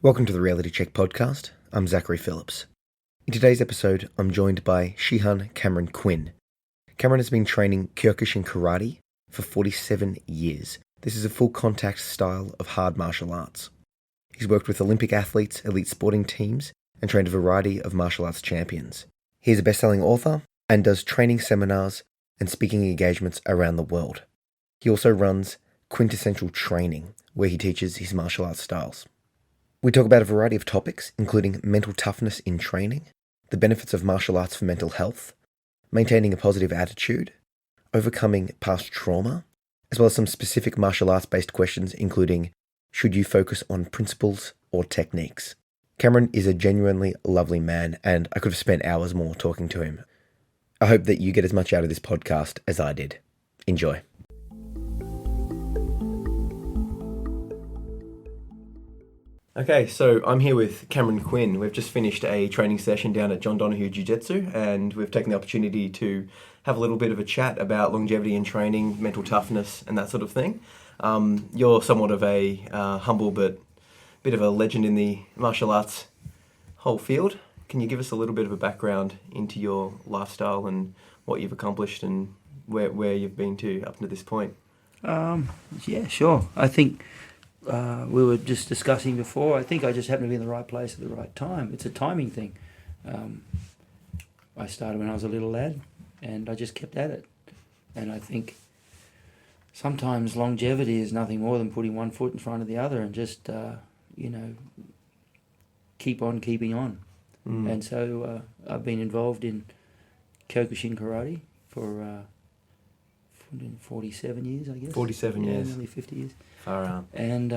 Welcome to the Reality Check podcast. I'm Zachary Phillips. In today's episode, I'm joined by Shihan Cameron Quinn. Cameron has been training Kyokushin Karate for 47 years. This is a full contact style of hard martial arts. He's worked with Olympic athletes, elite sporting teams, and trained a variety of martial arts champions. He is a best-selling author and does training seminars and speaking engagements around the world. He also runs Quintessential Training, where he teaches his martial arts styles. We talk about a variety of topics, including mental toughness in training, the benefits of martial arts for mental health, maintaining a positive attitude, overcoming past trauma, as well as some specific martial arts-based questions, including, should you focus on principles or techniques? Cameron is a genuinely lovely man, and I could have spent hours more talking to him. I hope that you get as much out of this podcast as I did. Enjoy. Okay, so I'm here with Cameron Quinn. We've just finished a training session down at John Donahue Jiu-Jitsu, and we've taken the opportunity to have a little bit of a chat about longevity in training, mental toughness, and that sort of thing. You're somewhat of a humble but bit of a legend in the martial arts whole field. Can you give us a little bit of a background into your lifestyle and what you've accomplished and where you've been to up to this point? Yeah, sure. I think we were just discussing before, I think I just happened to be in the right place at the right time. It's a timing thing. I started when I was a little lad and I just kept at it. And I think sometimes longevity is nothing more than putting one foot in front of the other and just, keep on keeping on. And so I've been involved in Kyokushin Karate for 47 years, I guess. 47 years. Nearly 50 years. Far out. And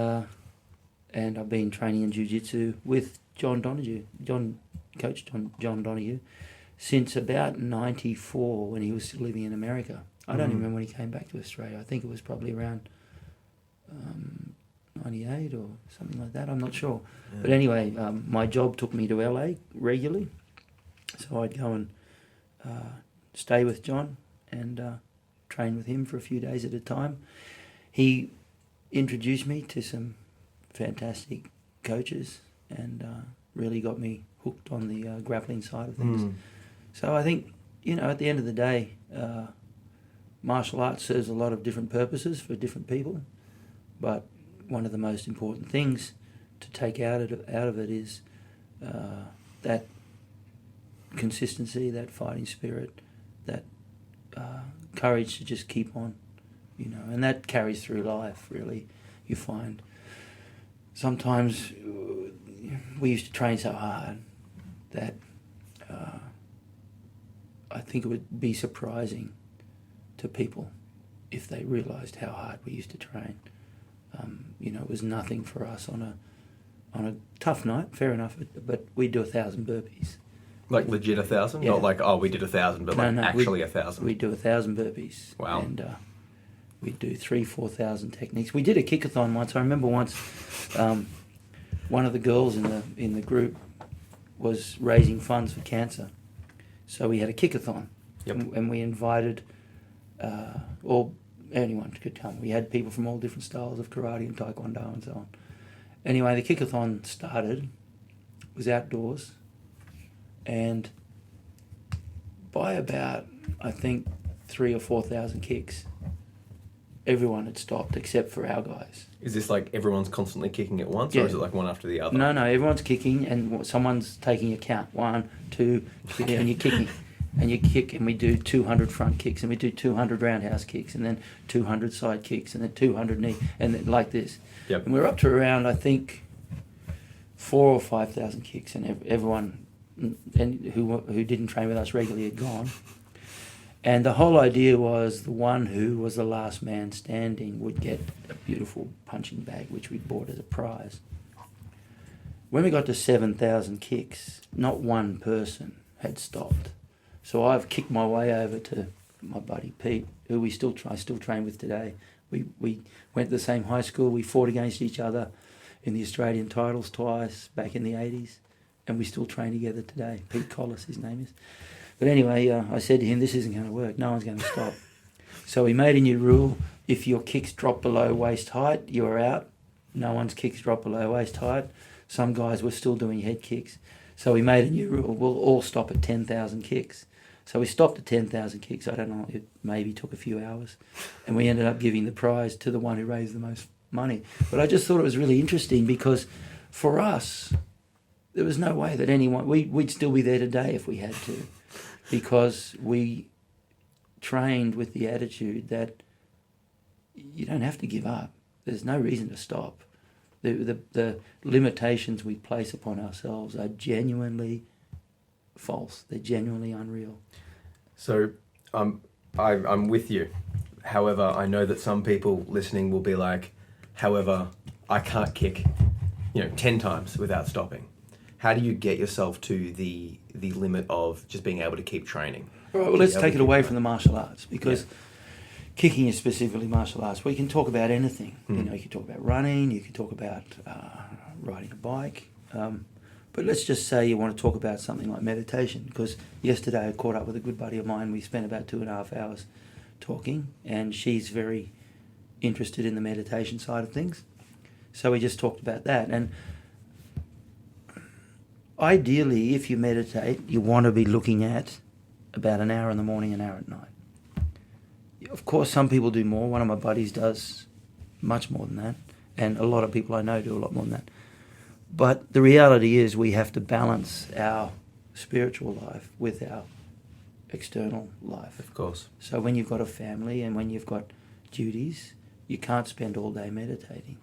I've been training in Jiu-Jitsu with John Donahue, Coach John Donahue, since about 94 when he was still living in America. I don't even remember when he came back to Australia. I think it was probably around 98 or something like that. I'm not sure. Yeah. But anyway, my job took me to LA regularly. So I'd go and stay with John and train with him for a few days at a time. He introduced me to some fantastic coaches and really got me hooked on the grappling side of things. So I think, at the end of the day, martial arts serves a lot of different purposes for different people, but one of the most important things to take out of it is that consistency, that fighting spirit, that courage to just keep on. And that carries through life, really. You find sometimes we used to train so hard that I think it would be surprising to people if they realised how hard we used to train. It was nothing for us on a tough night, fair enough, but we'd do 1,000 burpees. Like legit 1,000? Yeah. Not like, we did 1,000, but actually 1,000. We'd do 1,000 burpees. Wow. And we'd do 4,000 techniques. We did a kickathon once. I remember once one of the girls in the group was raising funds for cancer. So we had a kickathon. Yep. And we invited anyone could come. We had people from all different styles of karate and taekwondo and so on. Anyway, the kickathon started. It was outdoors. And by about, I think, 3,000 or 4,000 kicks, everyone had stopped except for our guys. Is this like everyone's constantly kicking at once, Yeah. or is it like one after the other? No, everyone's kicking and someone's taking a count. 1, 2, 3, and you're kicking. And you kick, and we do 200 front kicks, and we do 200 roundhouse kicks, and then 200 side kicks, and then 200 knee, and then like this. Yep. And we're up to around, I think, 4,000 or 5,000 kicks, and everyone who didn't train with us regularly had gone. And the whole idea was the one who was the last man standing would get a beautiful punching bag, which we bought as a prize. When we got to 7,000 kicks, not one person had stopped. So I've kicked my way over to my buddy Pete, who I still train with today. We went to the same high school. We fought against each other in the Australian titles twice back in the 80s, and we still train together today. Pete Collis, his name is. But anyway, I said to him, this isn't going to work. No one's going to stop. So we made a new rule. If your kicks drop below waist height, you're out. No one's kicks drop below waist height. some guys were still doing head kicks. So we made a new rule. We'll all stop at 10,000 kicks. So we stopped at 10,000 kicks. I don't know, it maybe took a few hours. And we ended up giving the prize to the one who raised the most money. But I just thought it was really interesting because for us, there was no way that anyone... We'd still be there today if we had to, because we trained with the attitude that you don't have to give up. There's no reason to stop. The limitations we place upon ourselves are genuinely false. They're genuinely unreal. So I'm with you. However, I know that some people listening will be like, however, I can't kick 10 times without stopping. How do you get yourself to the limit of just being able to keep training? All right, well, let's take it away from the martial arts, because kicking is specifically martial arts. We can talk about anything. You can talk about running, you can talk about riding a bike. But let's just say you want to talk about something like meditation, because yesterday I caught up with a good buddy of mine. We spent about 2.5 hours talking, and she's very interested in the meditation side of things. So we just talked about that. And ideally, if you meditate, you want to be looking at about an hour in the morning, an hour at night. Of course, some people do more. One of my buddies does much more than that, and a lot of people I know do a lot more than that. But the reality is we have to balance our spiritual life with our external life. Of course. So when you've got a family and when you've got duties, you can't spend all day meditating.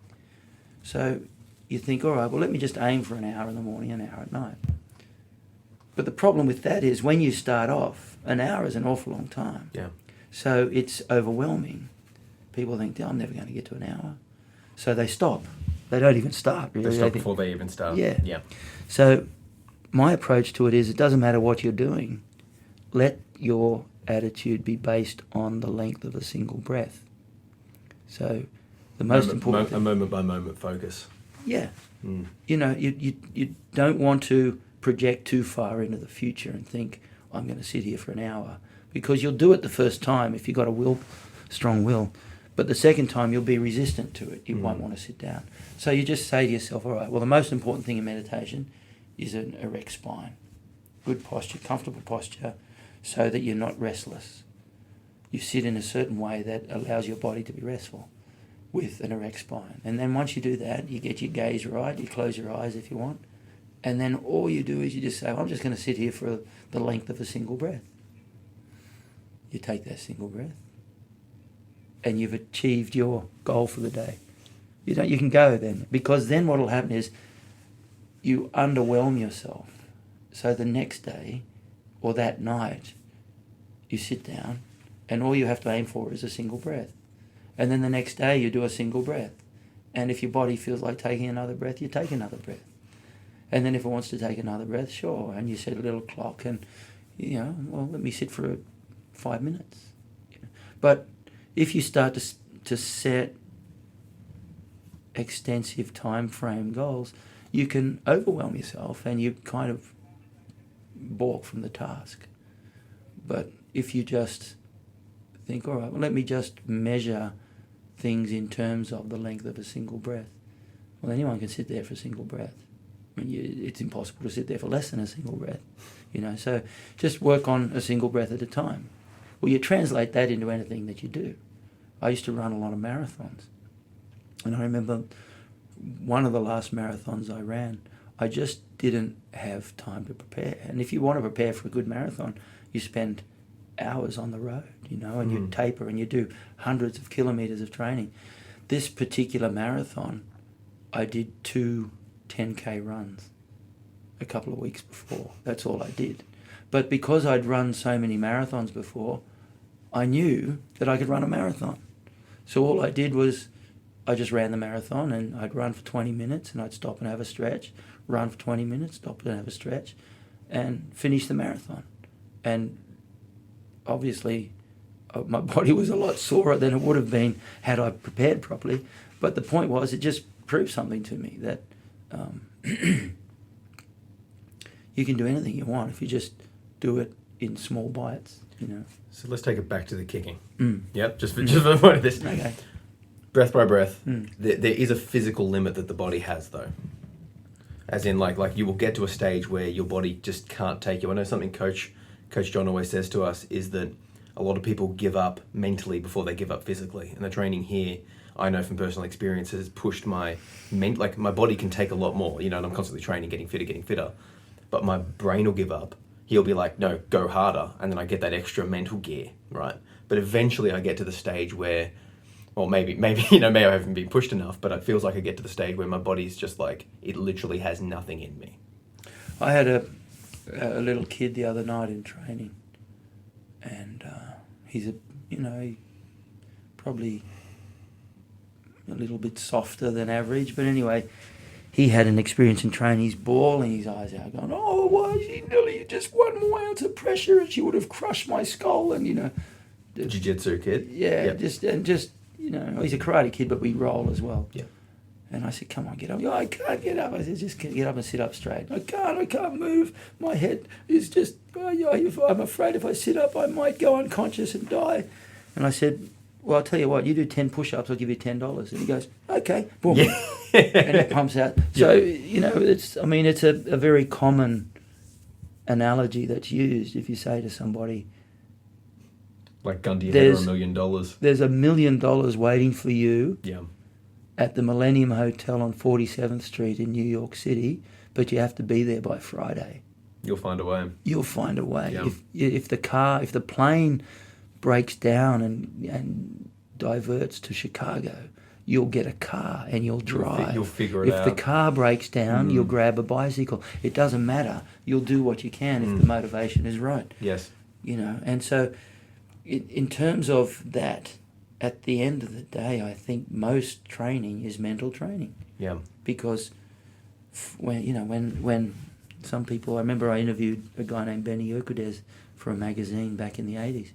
So you think, all right, well, let me just aim for an hour in the morning, an hour at night. But the problem with that is when you start off, an hour is an awful long time. Yeah. So it's overwhelming. People think, I'm never going to get to an hour. So they stop. They don't even start, really. They stop before they even start. Yeah. Yeah. So my approach to it is, it doesn't matter what you're doing. Let your attitude be based on the length of a single breath. So the most important thing... A moment-by-moment focus. Yeah. You don't want to project too far into the future and think, I'm going to sit here for an hour. Because you'll do it the first time if you've got a strong will. But the second time you'll be resistant to it. You won't want to sit down. So you just say to yourself, all right, well, the most important thing in meditation is an erect spine. Good posture, comfortable posture, so that you're not restless. You sit in a certain way that allows your body to be restful with an erect spine. And then once you do that, you get your gaze right, you close your eyes if you want, and then all you do is you just say, I'm just going to sit here for the length of a single breath. You take that single breath, and you've achieved your goal for the day. You can go then, because then what will happen is you underwhelm yourself. So the next day or that night, you sit down, and all you have to aim for is a single breath. And then the next day you do a single breath. And if your body feels like taking another breath, you take another breath. And then if it wants to take another breath, sure. And you set a little clock and, well, let me sit for 5 minutes. But if you start to set extensive time frame goals, you can overwhelm yourself and you kind of balk from the task. But if you just think, all right, well, let me just measure things in terms of the length of a single breath. Well, anyone can sit there for a single breath. I mean, it's impossible to sit there for less than a single breath, So just work on a single breath at a time. Well, you translate that into anything that you do. I used to run a lot of marathons. And I remember one of the last marathons I ran, I just didn't have time to prepare. And if you want to prepare for a good marathon, you spend hours on the road, and you taper and you do hundreds of kilometres of training. This particular marathon, I did 2 10K runs a couple of weeks before. That's all I did. But because I'd run so many marathons before, I knew that I could run a marathon. So all I did was I just ran the marathon, and I'd run for 20 minutes and I'd stop and have a stretch, run for 20 minutes, stop and have a stretch, and finish the marathon. And obviously my body was a lot sorer than it would have been had I prepared properly. But the point was, it just proved something to me that you can do anything you want if you just do it in small bites, So let's take it back to the kicking. Yep, just for the point of this. Okay. Breath by breath. There is a physical limit that the body has, though. As in, like you will get to a stage where your body just can't take you. I know something Coach John always says to us is that a lot of people give up mentally before they give up physically. And the training here, I know from personal experience, has pushed my body can take a lot more, and I'm constantly training, getting fitter. But my brain will give up. He'll be like, no, go harder. And then I get that extra mental gear, right? But eventually I get to the stage where, well, maybe I haven't been pushed enough, but it feels like I get to the stage where my body's just like, it literally has nothing in me. I had a little kid the other night in training, and he's probably a little bit softer than average, but anyway, he had an experience in training. He's bawling his eyes out, going, "Oh, why is she nearly just one more ounce of pressure, and she would have crushed my skull." And Jiu-jitsu kid. Yeah, yep. just he's a karate kid, but we roll as well. Yeah. And I said, "Come on, get up." "Oh, I can't get up." I said, "Just get up and sit up straight." I can't move. My head is just, I'm afraid if I sit up, I might go unconscious and die. And I said, "Well, I'll tell you what, you do 10 push-ups, I'll give you $10. And he goes, "Okay." Boom. Yeah. And it pumps out. So, it's a very common analogy that's used if you say to somebody, like gun to your head or $1 million. There's $1 million waiting for you. Yeah. At the Millennium Hotel on 47th Street in New York City, but you have to be there by Friday. You'll find a way. You'll find a way. Yeah. If the plane breaks down and diverts to Chicago, you'll get a car and you'll drive. You'll figure it out. If the car breaks down, you'll grab a bicycle. It doesn't matter. You'll do what you can if the motivation is right. Yes. And so in terms of that, at the end of the day, I think most training is mental training. Yeah. Because when some people, I remember I interviewed a guy named Benny Urquidez for a magazine back in the 80s,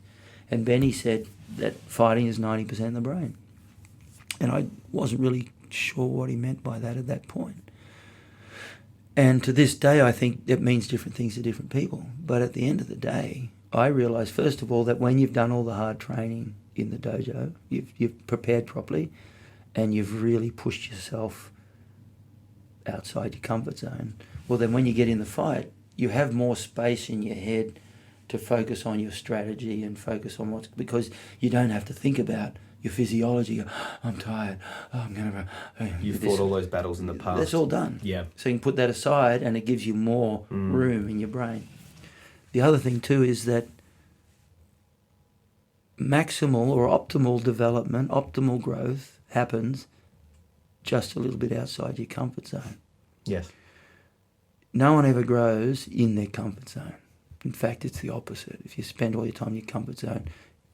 and Benny said that fighting is 90% of the brain. And I wasn't really sure what he meant by that at that point. And to this day, I think it means different things to different people. But at the end of the day, I realised, first of all, that when you've done all the hard training in the dojo, you've prepared properly, and you've really pushed yourself outside your comfort zone, well, then when you get in the fight, you have more space in your head to focus on your strategy and focus on because you don't have to think about your physiology. I'm tired. I'm going to... You've fought all those battles in the past. That's all done. Yeah. So you can put that aside, and it gives you more room in your brain. The other thing too is that maximal or optimal development, optimal growth happens just a little bit outside your comfort zone. Yes. No one ever grows in their comfort zone. In fact, it's the opposite. If you spend all your time in your comfort zone,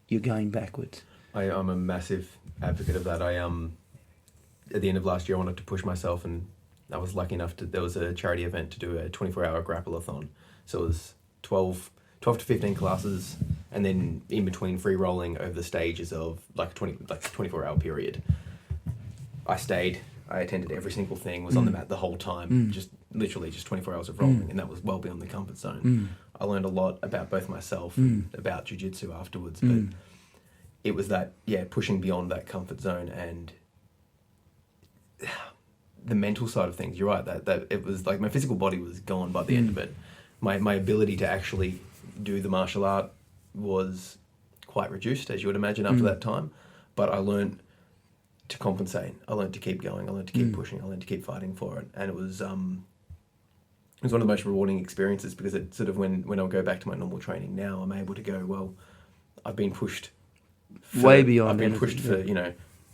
you're going backwards. I'm a massive advocate of that. At the end of last year, I wanted to push myself, and I was lucky enough there was a charity event to do a 24-hour grapple-a-thon. So it was 12 to 15 classes, and then in between free rolling over the stages of like 24-hour period. I stayed. I attended every single thing, was on the mat the whole time, just literally just 24 hours of rolling, and that was well beyond the comfort zone. I learned a lot about both myself and about jiu-jitsu afterwards, but it was that, pushing beyond that comfort zone and the mental side of things. You're right, that it was like my physical body was gone by the end of it. My ability to actually do the martial art was quite reduced, as you would imagine, after that time. But I learned to compensate. I learned to keep going. I learned to keep pushing. I learned to keep fighting for it. And it was one of the most rewarding experiences, because it sort of, when I'll go back to my normal training now, I'm able to go, well, I've been pushed way beyond. I've been pushed for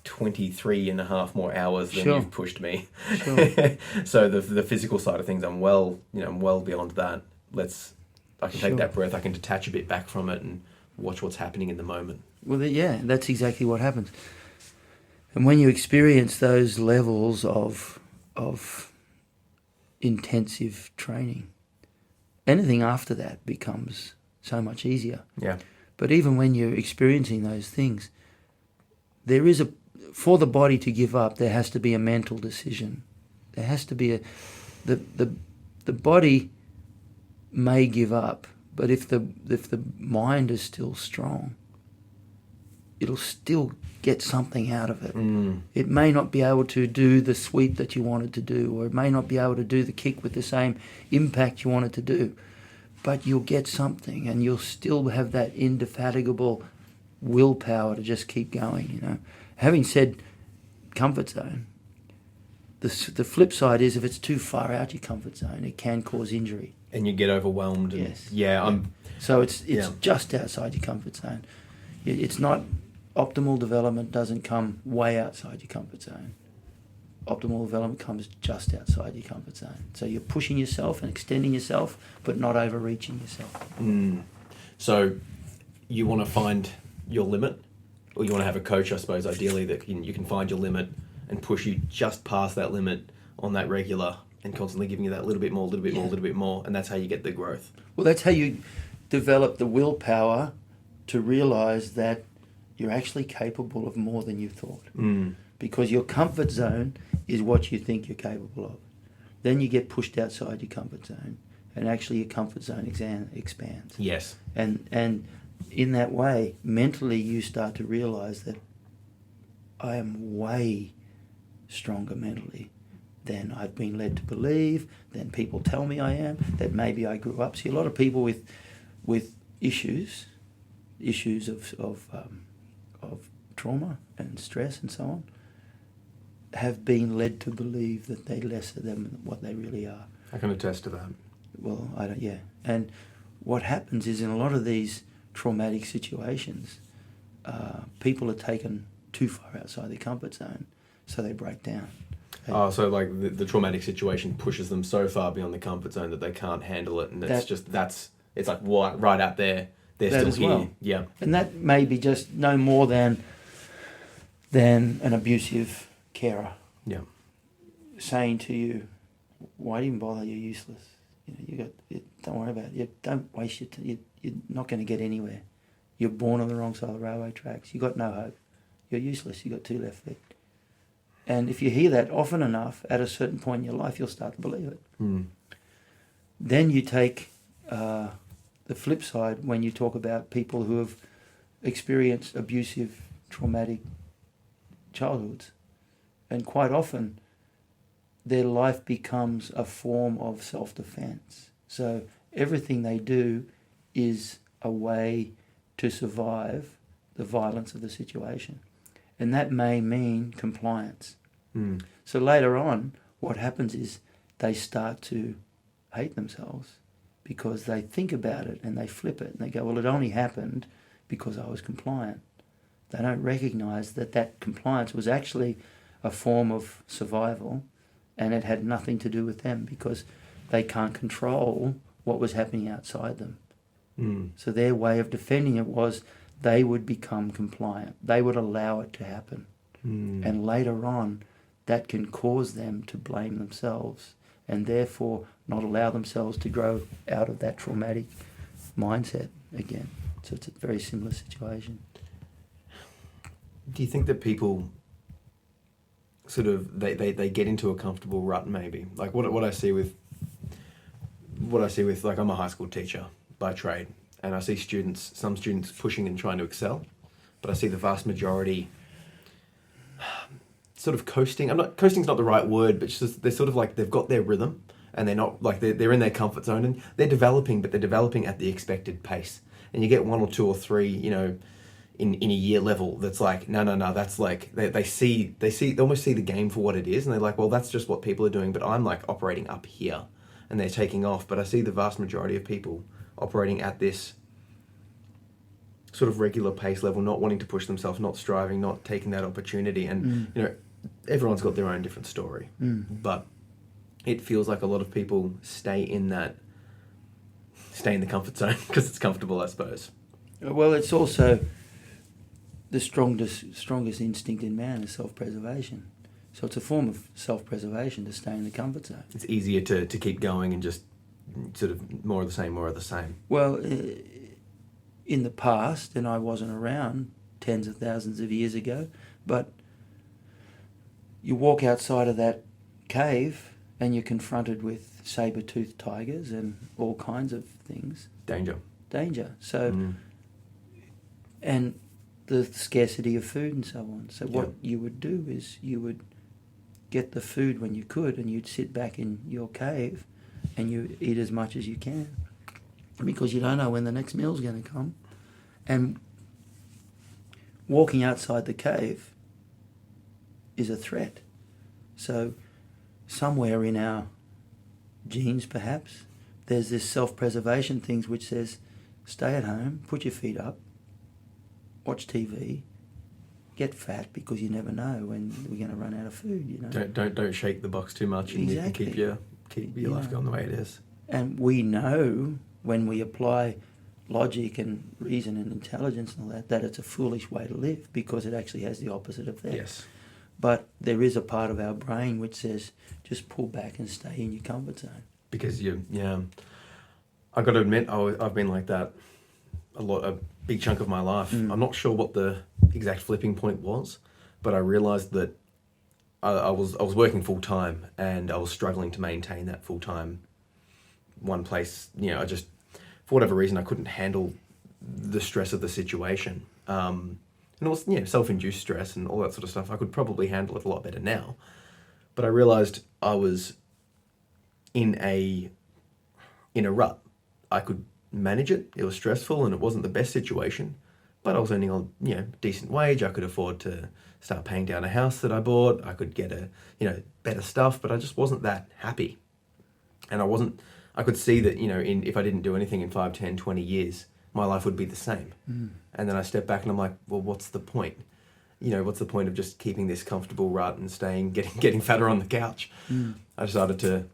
23 and a half more hours than you've pushed me. Sure. So the physical side of things, I'm well beyond that. I can take that breath. I can detach a bit back from it and watch what's happening in the moment. Well, that's exactly what happens. And when you experience those levels of intensive training, anything after that becomes so much easier. Yeah. But even when you're experiencing those things, there is for the body to give up, there has to be a mental decision. There has to be the body may give up, but if the mind is still strong, it'll still get something out of it. It may not be able to do the sweep that you wanted to do, or it may not be able to do the kick with the same impact you wanted to do, but you'll get something, and you'll still have that indefatigable willpower to just keep going, you know. Having said comfort zone, the flip side is if it's too far out your comfort zone, it can cause injury. And you get overwhelmed. And, yes. So it's just outside your comfort zone. It's not optimal development doesn't come way outside your comfort zone. Optimal development comes just outside your comfort zone. So you're pushing yourself and extending yourself, but not overreaching yourself. So you want to find your limit, or you want to have a coach, I suppose, ideally, that you can find your limit and push you just past that limit on that regular and constantly giving you that little bit more, and that's how you get the growth. Well, that's how you develop the willpower to realise that you're actually capable of more than you thought. Because your comfort zone is what you think you're capable of. Then you get pushed outside your comfort zone, and actually your comfort zone expands. Yes. And in that way, mentally you start to realise that I am way stronger mentally than I've been led to believe, than people tell me I am, that maybe I grew up. See, a lot of people with issues of trauma and stress and so on, have been led to believe that they're lesser than what they really are. I can attest to that. Well, and what happens is in a lot of these traumatic situations, people are taken too far outside their comfort zone, so they break down. So like the traumatic situation pushes them so far beyond the comfort zone that they can't handle it, and it's like right out there. They're still here. Well. Yeah. And that may be just no more than an abusive carer. Yeah. Saying to you, "Why do you even bother? You're useless. Don't worry about it. You don't waste your time. You're not going to get anywhere. You're born on the wrong side of the railway tracks. You got no hope. You're useless. You got 2 left feet." And if you hear that often enough, at a certain point in your life, you'll start to believe it. Then you take the flip side when you talk about people who have experienced abusive, traumatic childhoods. And quite often, their life becomes a form of self-defense. So everything they do is a way to survive the violence of the situation. And that may mean compliance. So later on, what happens is they start to hate themselves because they think about it and they flip it and they go, well, it only happened because I was compliant. They don't recognise that compliance was actually a form of survival, and it had nothing to do with them because they can't control what was happening outside them. So their way of defending it was they would become compliant. They would allow it to happen. And later on, that can cause them to blame themselves and therefore not allow themselves to grow out of that traumatic mindset again. So it's a very similar situation. Do you think that people sort of they get into a comfortable rut maybe? Like what I see with like, I'm a high school teacher by trade, and I see some students pushing and trying to excel, but I see the vast majority sort of coasting. Coasting's not the right word, but just, they're sort of like they've got their rhythm and they're not like they're in their comfort zone and they're developing, but they're developing at the expected pace. And you get 1 or 2 or 3, in a year level that's like no, that's like they almost see the game for what it is, and they're like, well, that's just what people are doing, but I'm like operating up here, and they're taking off. But I see the vast majority of people operating at this sort of regular pace level, not wanting to push themselves, not striving, not taking that opportunity. And everyone's got their own different story, but it feels like a lot of people stay in the comfort zone because it's comfortable, I suppose. Well, it's also the strongest instinct in man is self-preservation. So it's a form of self-preservation to stay in the comfort zone. It's easier to keep going and just sort of more of the same. Well, in the past, and I wasn't around tens of thousands of years ago, but you walk outside of that cave and you're confronted with saber-toothed tigers and all kinds of things. Danger. So, and the scarcity of food and so on. So what you would do is you would get the food when you could, and you'd sit back in your cave and you eat as much as you can, because you don't know when the next meal's going to come. And walking outside the cave is a threat. So somewhere in our genes, perhaps, there's this self-preservation thing which says, stay at home, put your feet up, watch TV, get fat, because you never know when we're going to run out of food. You know, don't shake the box too much, and exactly. You can keep your life going the way it is. And we know when we apply logic and reason and intelligence and all that it's a foolish way to live, because it actually has the opposite effect. Yes. But there is a part of our brain which says, just pull back and stay in your comfort zone. Because I got to admit, I've been like that a big chunk of my life. I'm not sure what the exact flipping point was, but I realised that I was working full time, and I was struggling to maintain that full time one place. I just, for whatever reason, I couldn't handle the stress of the situation. And it was self-induced stress and all that sort of stuff. I could probably handle it a lot better now, but I realised I was in a rut. I could manage it. It was stressful and it wasn't the best situation, but I was earning a decent wage. I could afford to start paying down a house that I bought. I could get better stuff, but I just wasn't that happy. And I could see that, if I didn't do anything in 5, 10, 20 years, my life would be the same. And then I step back and I'm like, well, what's the point? What's the point of just keeping this comfortable rut and getting fatter on the couch? I decided to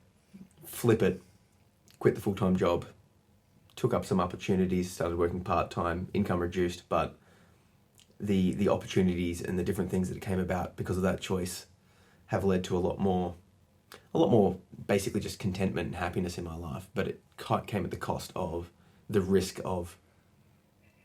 flip it, quit the full-time job, took up some opportunities, started working part-time, income reduced, but the opportunities and the different things that came about because of that choice have led to a lot more basically just contentment and happiness in my life. But it came at the cost of the risk of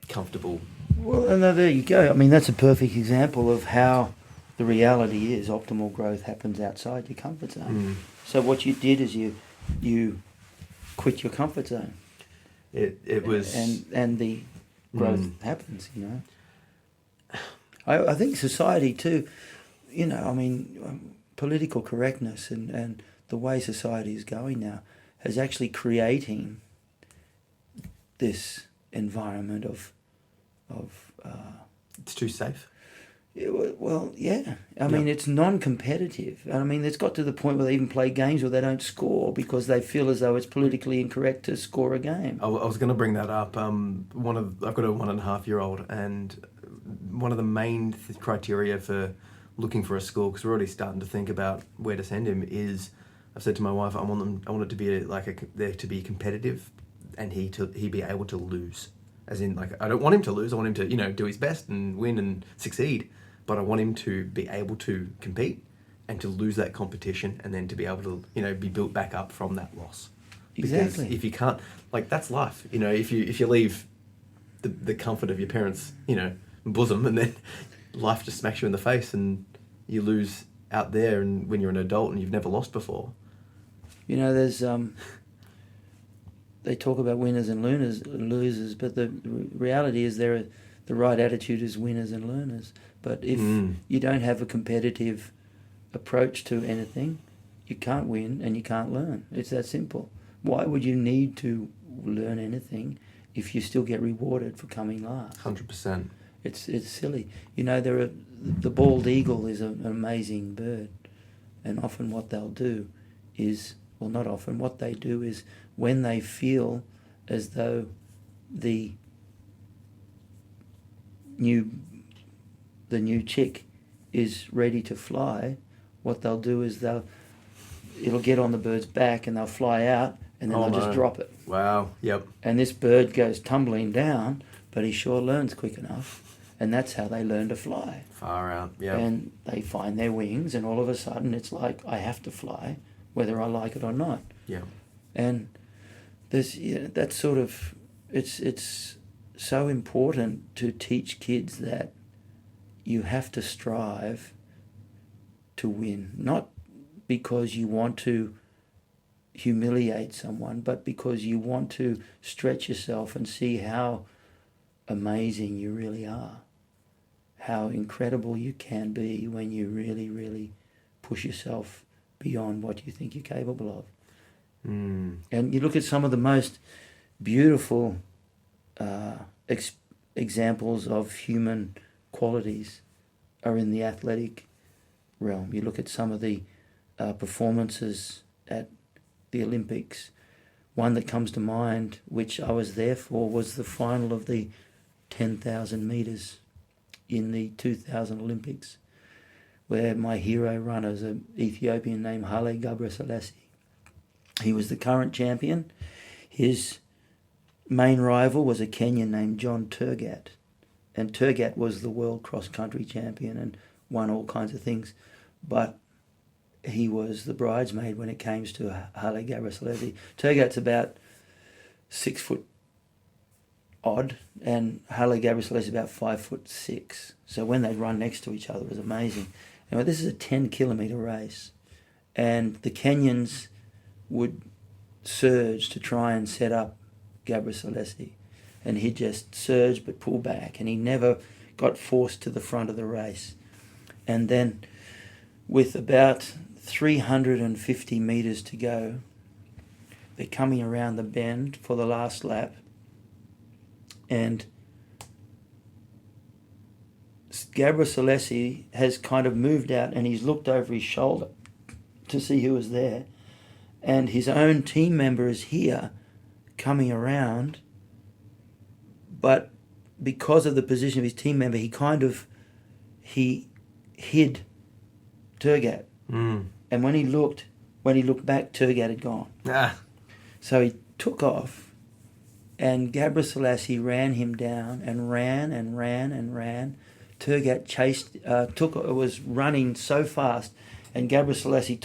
comfortable. Well, and there you go. I mean, that's a perfect example of how the reality is optimal growth happens outside your comfort zone. So what you did is you quit your comfort zone. It was... And the growth happens, I think society too, political correctness and the way society is going now is actually creating this environment of it's too safe. Well, yeah. I mean, it's non-competitive. I mean, it's got to the point where they even play games where they don't score because they feel as though it's politically incorrect to score a game. I was going to bring that up. I've got a 1.5-year-old, and one of the main criteria for looking for a school, because we're already starting to think about where to send him, is I've said to my wife, I want it to be there to be competitive, and he be able to lose. As in, I don't want him to lose. I want him to, do his best and win and succeed. But I want him to be able to compete and to lose that competition, and then to be able to, be built back up from that loss. Exactly. Because if you can't, that's life. If you leave the comfort of your parents, bosom, and then life just smacks you in the face, and you lose out there, and when you're an adult and you've never lost before. There's they talk about winners and losers, but the reality is the right attitude is winners and learners. But if you don't have a competitive approach to anything, you can't win and you can't learn. It's that simple. Why would you need to learn anything if you still get rewarded for coming last? 100%. It's silly. The bald eagle is an amazing bird, and often what they'll do is, well, not often, what they do is when they feel as though the new chick is ready to fly, what they'll do is it'll get on the bird's back and they'll fly out, and then they'll just drop it. Wow, yep. And this bird goes tumbling down, but he sure learns quick enough, and that's how they learn to fly. Far out, yeah. And they find their wings, and all of a sudden it's like, I have to fly, whether I like it or not. Yeah. And there's that sort of, it's so important to teach kids that you have to strive to win, not because you want to humiliate someone, but because you want to stretch yourself and see how amazing you really are. how incredible you can be when you really, really push yourself beyond what you think you're capable of. And you look at some of the most beautiful examples of human qualities are in the athletic realm. You look at some of the performances at the Olympics. One that comes to mind, which I was there for, was the final of the 10,000 metres in the 2000 Olympics, where my hero runner is an Ethiopian named Haile Gebrselassie. He was the current champion. His main rival was a Kenyan named John Turgat. And Turgat was the world cross-country champion and won all kinds of things. But he was the bridesmaid when it came to Haile Gebrselassie. Turgat's about 6 foot odd, and Haile Gebrselassie about 5'6". So when they'd run next to each other, it was amazing. Anyway, this is a 10-kilometre race, and the Kenyans would surge to try and set up Gebrselassie, and he'd just surge but pull back, and he never got forced to the front of the race. And then with about 350 metres to go, they're coming around the bend for the last lap, and Gebrselassie has kind of moved out, and he's looked over his shoulder to see who was there, and his own team member is here coming around, but because of the position of his team member, he hid Turgat. And when he looked back, Turgat had gone. So he took off, and Gebrselassie ran him down and ran and ran and ran. Turgat was running so fast, and Gebrselassie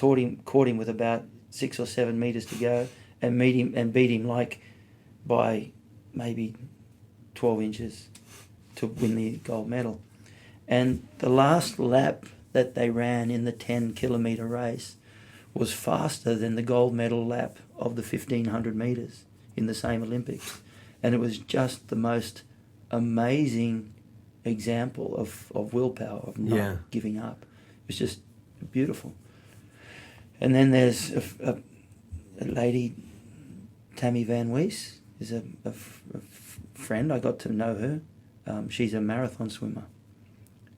caught him with about 6 or 7 metres to go, and beat him like by maybe 12 inches to win the gold medal. And the last lap that they ran in the 10-kilometre race was faster than the gold medal lap of the 1,500 metres in the same Olympics. And it was just the most amazing example of willpower, of not giving up. It was just beautiful. And then there's a lady, Tammy Van Wees, is a friend. I got to know her. She's a marathon swimmer.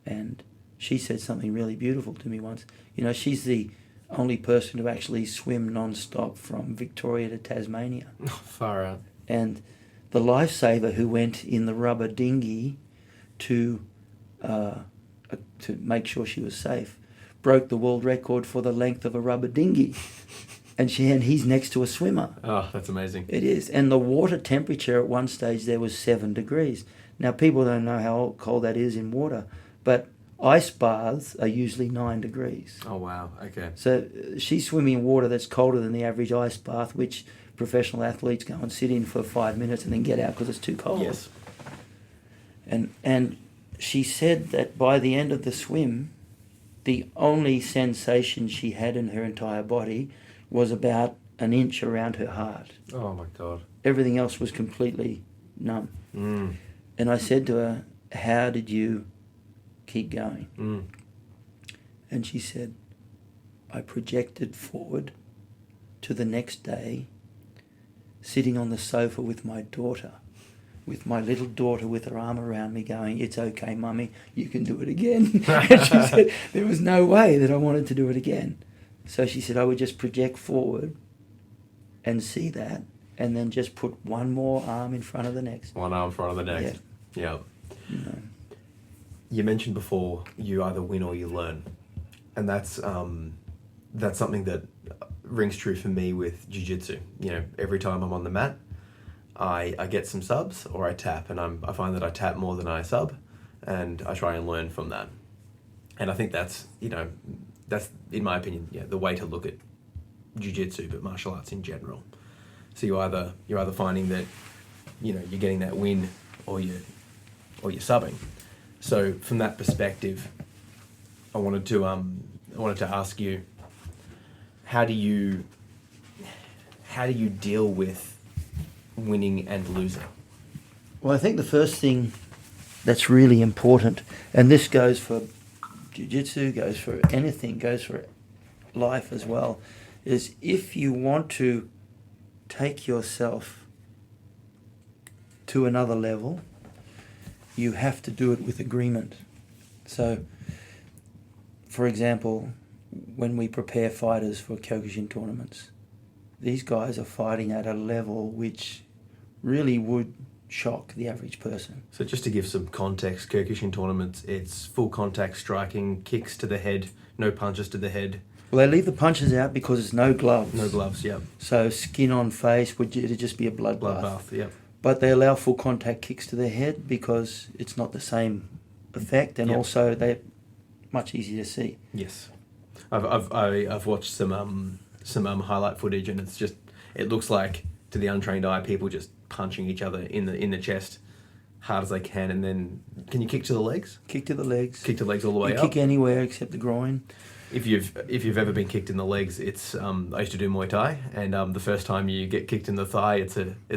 And she said something really beautiful to me once. You know, she's the only person to actually swim non-stop from Victoria to Tasmania. Far out. And the lifesaver who went in the rubber dinghy to make sure she was safe broke the world record for the length of a rubber dinghy. And he's next to a swimmer. Oh, that's amazing. It is. And the water temperature at one stage there was 7 degrees. Now, people don't know how cold that is in water, but ice baths are usually 9 degrees. Oh, wow. Okay. So she's swimming in water that's colder than the average ice bath, which professional athletes go and sit in for 5 minutes and then get out because it's too cold. Yes. And she said that by the end of the swim, the only sensation she had in her entire body was about an inch around her heart. Oh, my God. Everything else was completely numb. And I said to her, how did you keep going? And she said, I projected forward to the next day, sitting on the sofa with my daughter, with my little daughter with her arm around me going, it's okay, Mummy, you can do it again. And she said, there was no way that I wanted to do it again. So she said, I would just project forward and see that, and then just put one more arm in front of the next. One arm in front of the next. Yeah. No. You mentioned before you either win or you learn. And that's something that rings true for me with jiu-jitsu. You know, every time I'm on the mat, I get some subs or I tap, and I find that I tap more than I sub, and I try and learn from that. And I think that's in my opinion, the way to look at jiu-jitsu, but martial arts in general. So you're either finding that, you're getting that win or you're subbing. So from that perspective, I wanted to ask you, how do you deal with winning and losing? Well, I think the first thing that's really important. And this goes for jiu-jitsu, goes for anything, goes for life as well, is if you want to take yourself to another level, you have to do it with agreement. So, for example, when we prepare fighters for Kyokushin tournaments, these guys are fighting at a level which really would shock the average person. So just to give some context, Kyokushin tournaments, it's full contact striking, kicks to the head, no punches to the head. Well, they leave the punches out because it's no gloves. No gloves, yep. So skin on face it'd just be a bloodbath. Bloodbath, yep. But they allow full contact kicks to the head because it's not the same effect, and also they're much easier to see. Yes, I've watched some highlight footage, and it looks like to the untrained eye people just punching each other in the chest hard as they can, and then can you kick to the legs? Kick to the legs. Kick to the legs all the way you up. Kick anywhere except the groin. If you've ever been kicked in the legs, it's I used to do Muay Thai, and the first time you get kicked in the thigh, it's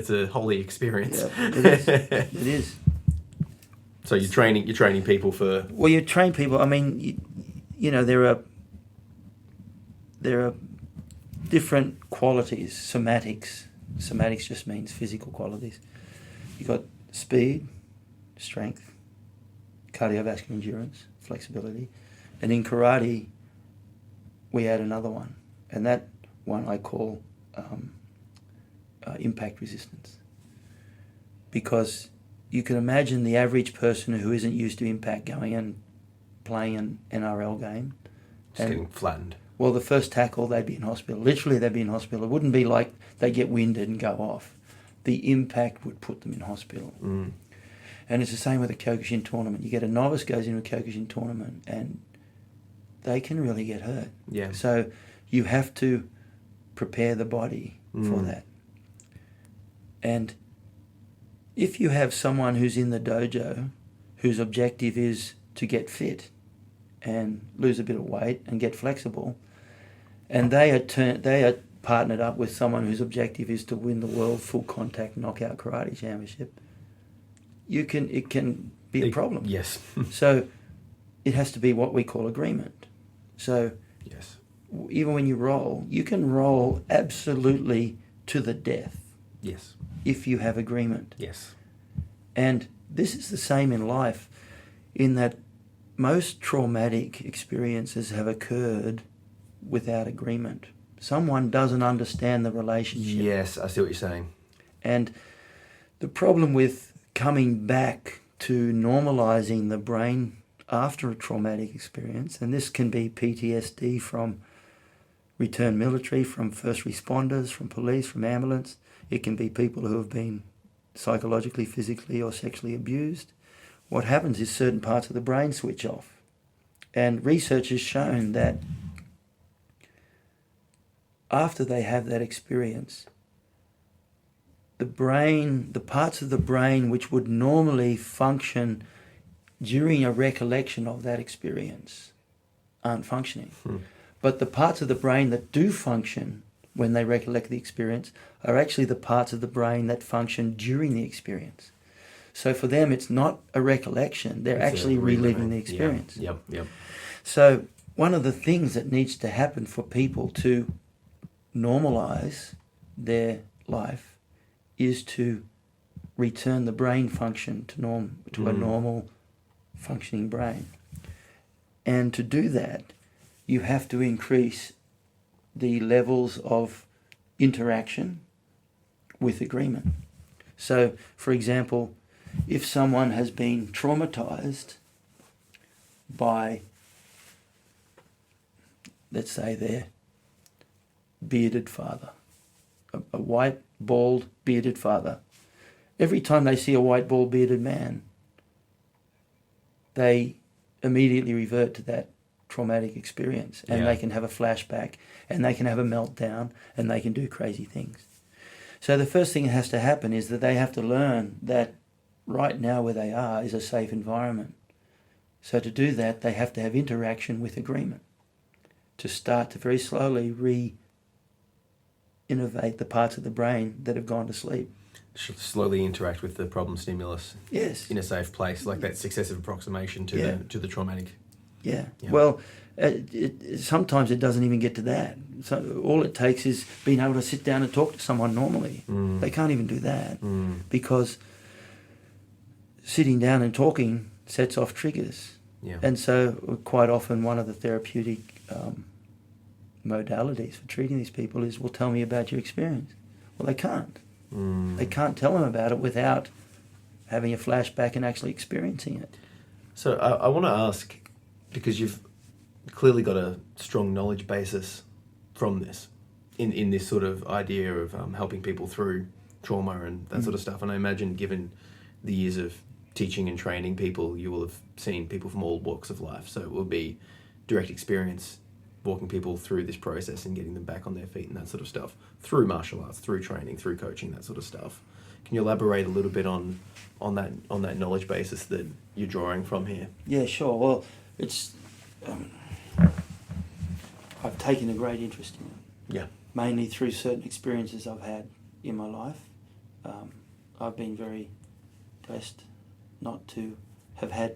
a holy experience. Yeah, it is. It is. So you're training people for. Well, you train people. I mean, you know, there are different qualities. Somatics. Somatics just means physical qualities. You got speed, strength, cardiovascular endurance, flexibility, and in karate, we add another one, and that one I call impact resistance. Because you can imagine the average person who isn't used to impact going and playing an NRL game. Just getting flattened. Well, the first tackle, they'd be in hospital. Literally, they'd be in hospital. It wouldn't be like they get winded and go off. The impact would put them in hospital. Mm. And it's the same with a Kyokushin tournament. You get a novice goes into a Kyokushin tournament and they can really get hurt. Yeah. So you have to prepare the body for that. And if you have someone who's in the dojo whose objective is to get fit and lose a bit of weight and get flexible, and they are partnered up with someone whose objective is to win the world full contact knockout karate championship, it can be a problem. Yes. So it has to be what we call agreement. So yes, even when you can roll absolutely to the death. Yes. If you have agreement. Yes. And this is the same in life, in that most traumatic experiences have occurred without agreement. Someone doesn't understand the relationship. Yes, I see what you're saying. And the problem with coming back to normalizing the brain after a traumatic experience, and this can be PTSD from returned military, from first responders, from police, from ambulance. It can be people who have been psychologically, physically, or sexually abused. What happens is certain parts of the brain switch off. And research has shown that after they have that experience, the parts of the brain which would normally function during a recollection of that experience aren't functioning. But the parts of the brain that do function when they recollect the experience are actually the parts of the brain that function during the experience. So for them, it's not a recollection. They're actually reliving the experience. Yep. So one of the things that needs to happen for people to normalize their life is to return the brain function to a normal functioning brain. And to do that, you have to increase the levels of interaction with agreement. So, for example, if someone has been traumatized by, let's say, their bearded father, a white, bald, bearded father, every time they see a white, bald, bearded man, they immediately revert to that traumatic experience, and they can have a flashback, and they can have a meltdown, and they can do crazy things. So the first thing that has to happen is that they have to learn that right now where they are is a safe environment. So to do that, they have to have interaction with agreement, to start to very slowly re-innovate the parts of the brain that have gone to sleep. slowly interact with the problem stimulus Yes. in a safe place, like that successive approximation to the traumatic. Yeah. Yeah. Well, sometimes it doesn't even get to that. So all it takes is being able to sit down and talk to someone normally. They can't even do that because sitting down and talking sets off triggers. Yeah. And so quite often one of the therapeutic modalities for treating these people is, well, tell me about your experience. Well, they can't. They can't tell them about it without having a flashback and actually experiencing it. So I want to ask, because you've clearly got a strong knowledge basis from this, in this sort of idea of helping people through trauma and that sort of stuff. And I imagine, given the years of teaching and training people, you will have seen people from all walks of life. So it will be direct experience walking people through this process and getting them back on their feet and that sort of stuff through martial arts, through training, through coaching, that sort of stuff. Can you elaborate a little bit on that knowledge basis that you're drawing from here? Yeah, sure. Well, it's I've taken a great interest in it. Yeah. Mainly through certain experiences I've had in my life. I've been very blessed not to have had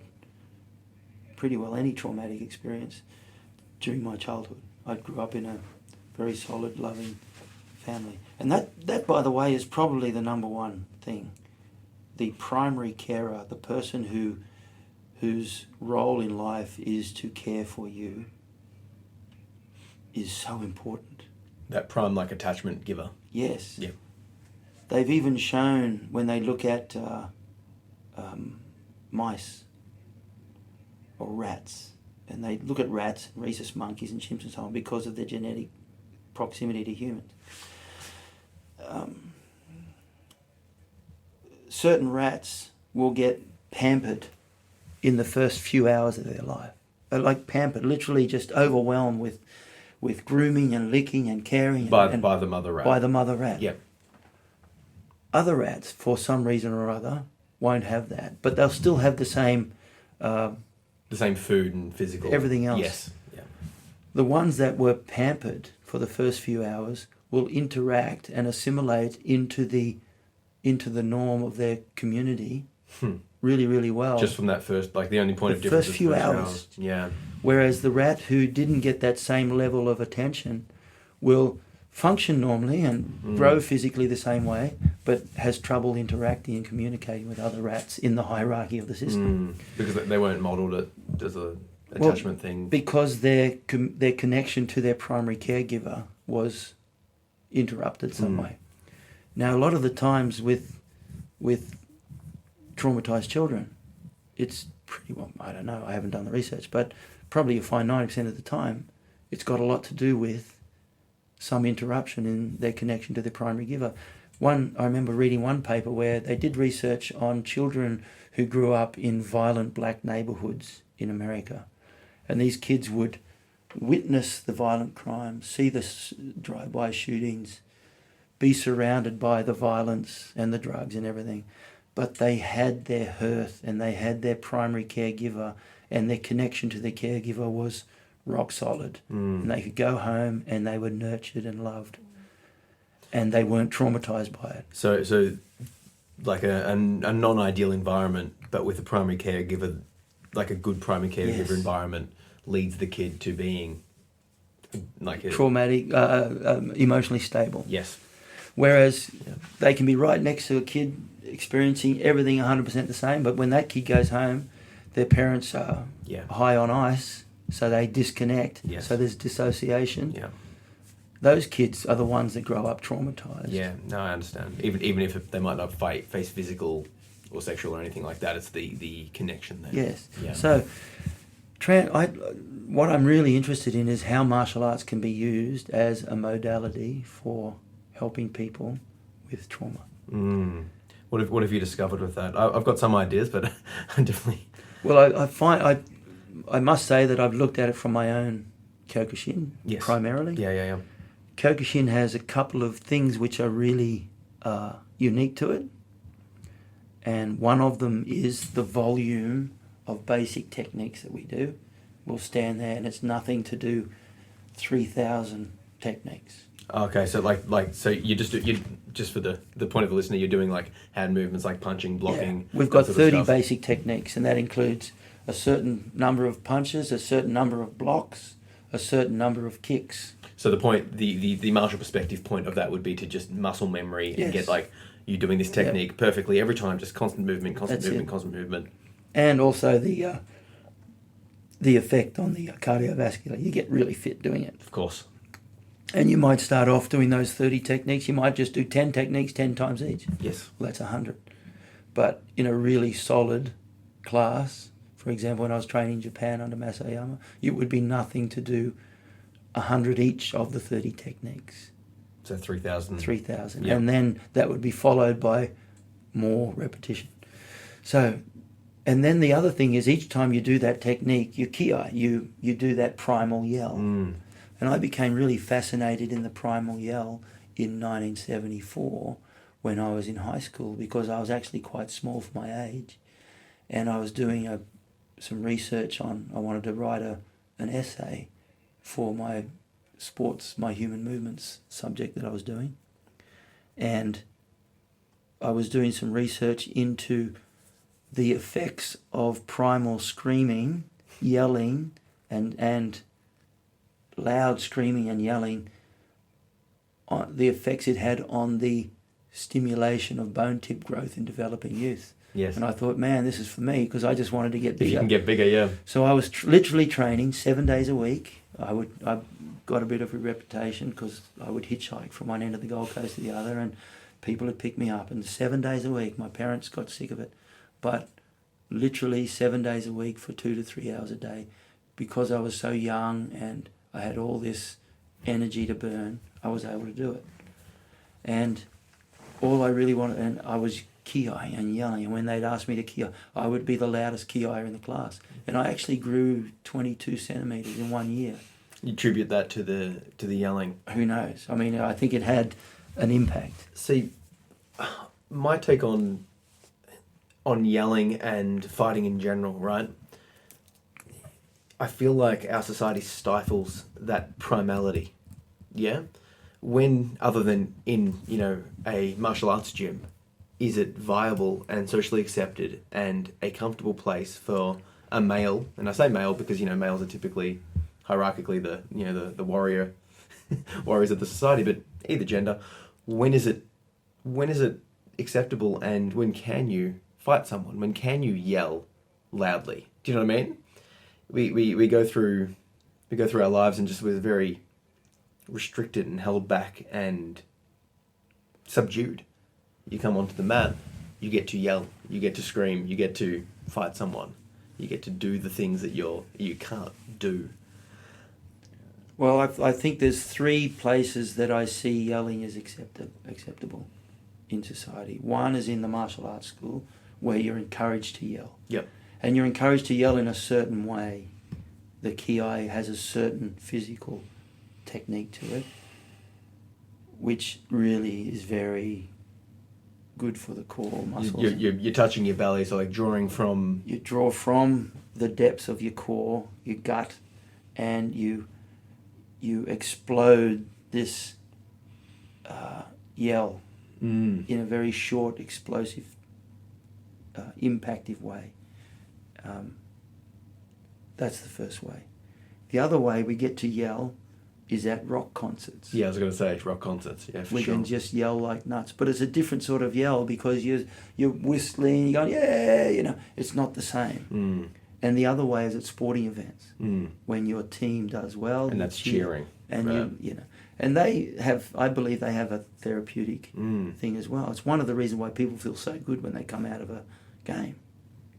pretty well any traumatic experience during my childhood. I grew up in a very solid, loving family. And that, by the way, is probably the number one thing. The primary carer, the person whose role in life is to care for you, is so important. That prime attachment giver. Yes. Yeah. They've even shown, when they look at mice or rats, and they look at rats, rhesus monkeys and chimps and so on, because of their genetic proximity to humans. Certain rats will get pampered in the first few hours of their life. They're like pampered, literally just overwhelmed with grooming and licking and caring. By the mother rat. By the mother rat. Yep. Other rats, for some reason or other, won't have that, but they'll still have the same food and physical. Everything else. Yes. Yeah. The ones that were pampered for the first few hours will interact and assimilate into the norm of their community really, really well. Just from that first, the only point of The difference first is few first hours. Yeah. Whereas the rat who didn't get that same level of attention will function normally and grow physically the same way, but has trouble interacting and communicating with other rats in the hierarchy of the system. Because they weren't modelled it as a attachment thing. Because their connection to their primary caregiver was interrupted some way. Now, a lot of the times with traumatized children, it's pretty well, I don't know, I haven't done the research, but probably you find 90% of the time it's got a lot to do with some interruption in their connection to their primary giver. I remember reading one paper where they did research on children who grew up in violent black neighborhoods in America. And these kids would witness the violent crimes, see the drive-by shootings, be surrounded by the violence and the drugs and everything. But they had their hearth and they had their primary caregiver, and their connection to their caregiver was rock solid. And they could go home and they were nurtured and loved. And they weren't traumatized by it. So like a non-ideal environment, but with a primary caregiver, like a good primary caregiver environment, leads the kid to being traumatic, emotionally stable. Yes. Whereas they can be right next to a kid experiencing everything 100% the same, but when that kid goes home, their parents are high on ice, so they disconnect. Yes. So there's dissociation. Yeah. Those kids are the ones that grow up traumatized. Yeah, no, I understand. Even if they might not face physical or sexual or anything like that, it's the connection there. Yes. Yeah. So what I'm really interested in is how martial arts can be used as a modality for helping people with trauma. What have you discovered with that? I've got some ideas, but I definitely... Well, I must say that I've looked at it from my own Kyokushin primarily. Yeah. Kyokushin has a couple of things which are really unique to it. And one of them is the volume of basic techniques that we do. We'll stand there and it's nothing to do 3,000 techniques. Okay, so so you just for the point of the listener, you're doing like hand movements like punching, blocking. Yeah. We've got that sort of 30 stuff. basic techniques, and that includes a certain number of punches, a certain number of blocks, a certain number of kicks. So the point, the martial perspective point of that would be to just muscle memory and Yes. get like you doing this technique perfectly every time, just constant movement, constant That's movement, it. constant movement. And also the effect on the cardiovascular. You get really fit doing it. Of course. And you might start off doing those 30 techniques. You might just do 10 techniques 10 times each. Yes. Well, that's 100. But in a really solid class, for example, when I was training in Japan under Masayama, it would be nothing to do 100 each of the 30 techniques. So 3,000. 3,000. Yep. And then that would be followed by more repetition. So, and then the other thing is each time you do that technique, you kiai, you do that primal yell. And I became really fascinated in the primal yell in 1974 when I was in high school, because I was actually quite small for my age. And I was doing some research on, I wanted to write an essay for my human movements subject that I was doing. And I was doing some research into the effects of primal screaming, yelling, and loud screaming and yelling, on the effects it had on the stimulation of bone tip growth in developing youth. Yes. And I thought, man, this is for me, because I just wanted to get If bigger. you can get bigger, yeah. So I was literally training 7 days a week. I got a bit of a reputation because I would hitchhike from one end of the Gold Coast to the other, and people would pick me up. And 7 days a week, my parents got sick of it, but literally 7 days a week for 2 to 3 hours a day, because I was so young and I had all this energy to burn, I was able to do it. And all I really wanted, and I was kiai and yelling, and when they'd ask me to kiai, I would be the loudest kiaier in the class. And I actually grew 22 centimetres in 1 year. You attribute that to the yelling. Who knows? I mean, I think it had an impact. See, my take on yelling and fighting in general, right? I feel like our society stifles that primality. Yeah? When, other than in, a martial arts gym, is it viable and socially accepted and a comfortable place for a male, and I say male because, males are typically hierarchically the warriors of the society, but either gender, when is it acceptable, and when can you fight someone? When can you yell loudly? Do you know what I mean? We go through our lives and just we're very restricted and held back and subdued. You come onto the mat, you get to yell, you get to scream, you get to fight someone, you get to do the things that you can't do. Well, I think there's 3 places that I see yelling as acceptable in society. One is in the martial arts school, where you're encouraged to yell. Yep. And you're encouraged to yell in a certain way. The kiai has a certain physical technique to it, which really is very good for the core muscles. You're touching your belly, so like drawing from... You draw from the depths of your core, your gut, and you explode this yell in a very short, explosive, impactive way. That's the first way. The other way we get to yell is at rock concerts. Yeah, I was going to say rock concerts. Yeah, for we sure. can just yell like nuts, but it's a different sort of yell, because you're whistling, you're going, yeah, it's not the same. And the other way is at sporting events, when your team does well, and that's cheering. And right. And I believe they have a therapeutic thing as well. It's one of the reasons why people feel so good when they come out of a game.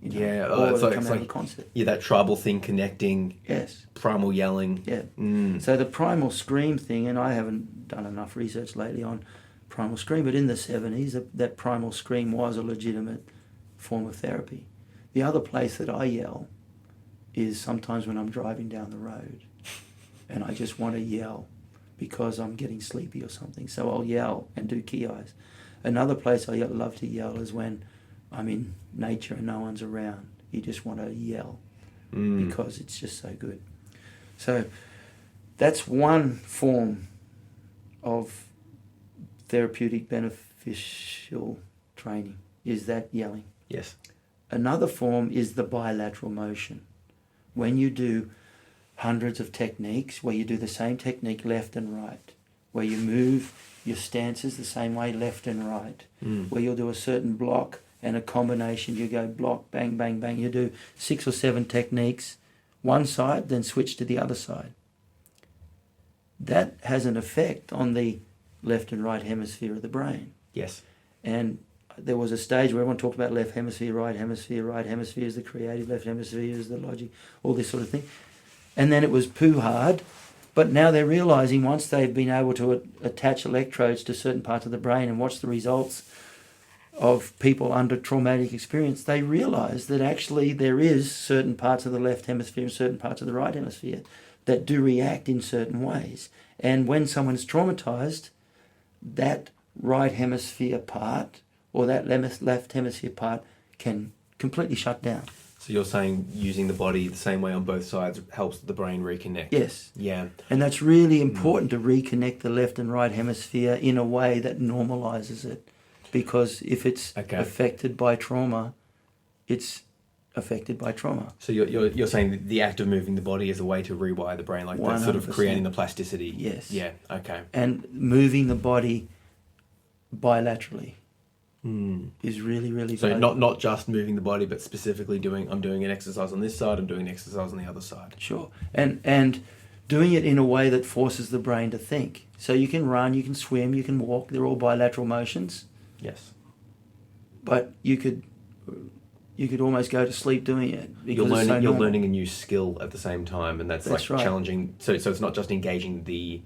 Yeah, or it's they like, come out of a concert. Yeah, that tribal thing connecting. Yes. Primal yelling. Yeah. So the primal scream thing, and I haven't done enough research lately on primal scream, but in the 70s, that primal scream was a legitimate form of therapy. The other place that I yell is sometimes when I'm driving down the road and I just want to yell because I'm getting sleepy or something. So I'll yell and do kiais. Another place I love to yell is when I'm in nature and no one's around. You just want to yell because it's just so good. So that's one form of therapeutic beneficial training is that yelling. Yes. Another form is the bilateral motion. When you do hundreds of techniques where you do the same technique left and right, where you move your stances the same way left and right, where you'll do a certain block and a combination, you go block, bang, bang, bang, you do 6 or 7 techniques, one side, then switch to the other side. That has an effect on the left and right hemisphere of the brain. Yes. And there was a stage where everyone talked about left hemisphere, right hemisphere is the creative, left hemisphere is the logic, all this sort of thing. And then it was poo hard, but now they're realising once they've been able to attach electrodes to certain parts of the brain and watch the results of people under traumatic experience, they realise that actually there is certain parts of the left hemisphere and certain parts of the right hemisphere that do react in certain ways. And when someone is traumatised, that right hemisphere part or that left hemisphere part can completely shut down. So you're saying using the body the same way on both sides helps the brain reconnect? Yes. Yeah. And that's really important to reconnect the left and right hemisphere in a way that normalises it. Because if it's affected by trauma, it's affected by trauma. So you're saying that the act of moving the body is a way to rewire the brain, like that sort of creating the plasticity? Yes. Yeah, okay. And moving the body bilaterally is really, really valuable. So not just moving the body, but specifically I'm doing an exercise on this side, I'm doing an exercise on the other side. Sure. And doing it in a way that forces the brain to think. So you can run, you can swim, you can walk, they're all bilateral motions. Yes. But you could almost go to sleep doing it. You're learning a new skill at the same time, and that's like right. Challenging. So it's not just engaging the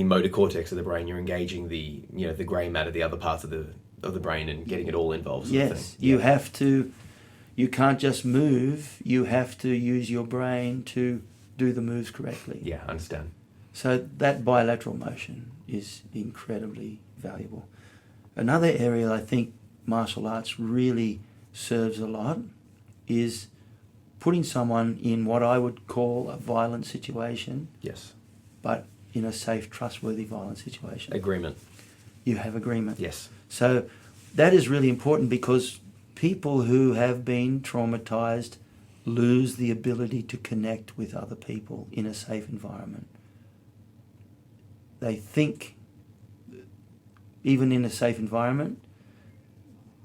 motor cortex of the brain. You're engaging the grey matter, the other parts of the brain, and getting it all involved. Yes, you have to. You can't just move. You have to use your brain to do the moves correctly. Yeah, I understand. So that bilateral motion is incredibly valuable. Another area I think martial arts really serves a lot is putting someone in what I would call a violent situation. Yes. But in a safe, trustworthy, violent situation. Agreement. You have agreement. Yes. So that is really important because people who have been traumatized lose the ability to connect with other people in a safe environment. They think, even in a safe environment,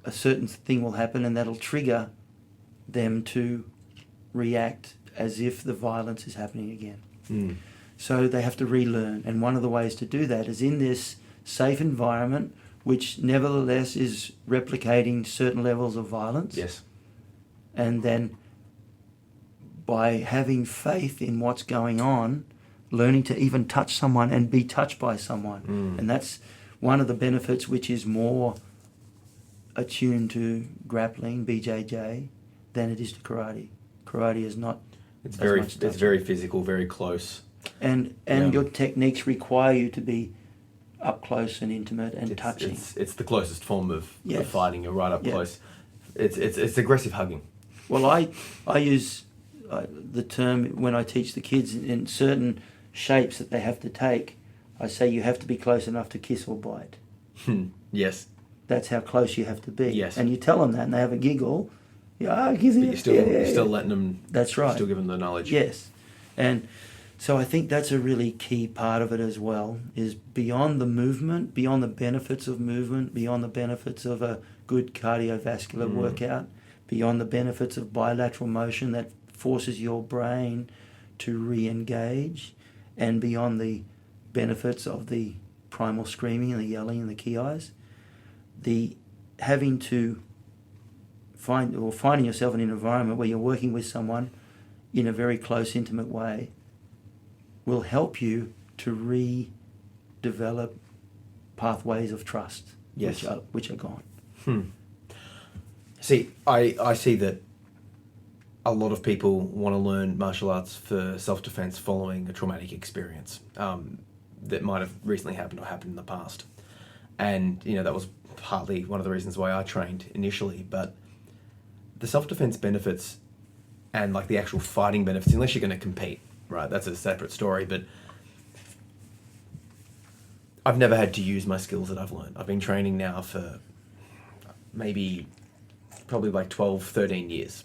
a certain thing will happen and that'll trigger them to react as if the violence is happening again. So they have to relearn. And one of the ways to do that is in this safe environment, which nevertheless is replicating certain levels of violence. Yes. And then by having faith in what's going on, learning to even touch someone and be touched by someone. And that's one of the benefits which is more attuned to grappling, BJJ, than it is to karate. Karate is not. It's very physical, very close. And your techniques require you to be up close and intimate and touching. It's the closest form of fighting. You're right up close. It's aggressive hugging. Well, I use the term when I teach the kids in certain shapes that they have to take. I say you have to be close enough to kiss or bite. Yes. That's how close you have to be. Yes. And you tell them that and they have a giggle. But you're still letting them... That's right. Still giving them the knowledge. Yes. And so I think that's a really key part of it as well, is beyond the movement, beyond the benefits of movement, beyond the benefits of a good cardiovascular workout, beyond the benefits of bilateral motion that forces your brain to re-engage, and beyond the benefits of the primal screaming and the yelling and the ki-eyes, the having to finding yourself in an environment where you're working with someone in a very close, intimate way will help you to redevelop pathways of trust, which are gone. See, I see that a lot of people want to learn martial arts for self-defense following a traumatic experience that might have recently happened or happened in the past. And, that was partly one of the reasons why I trained initially. But the self-defense benefits and like the actual fighting benefits, unless you're going to compete, right? That's a separate story. But I've never had to use my skills that I've learned. I've been training now for probably like 12, 13 years.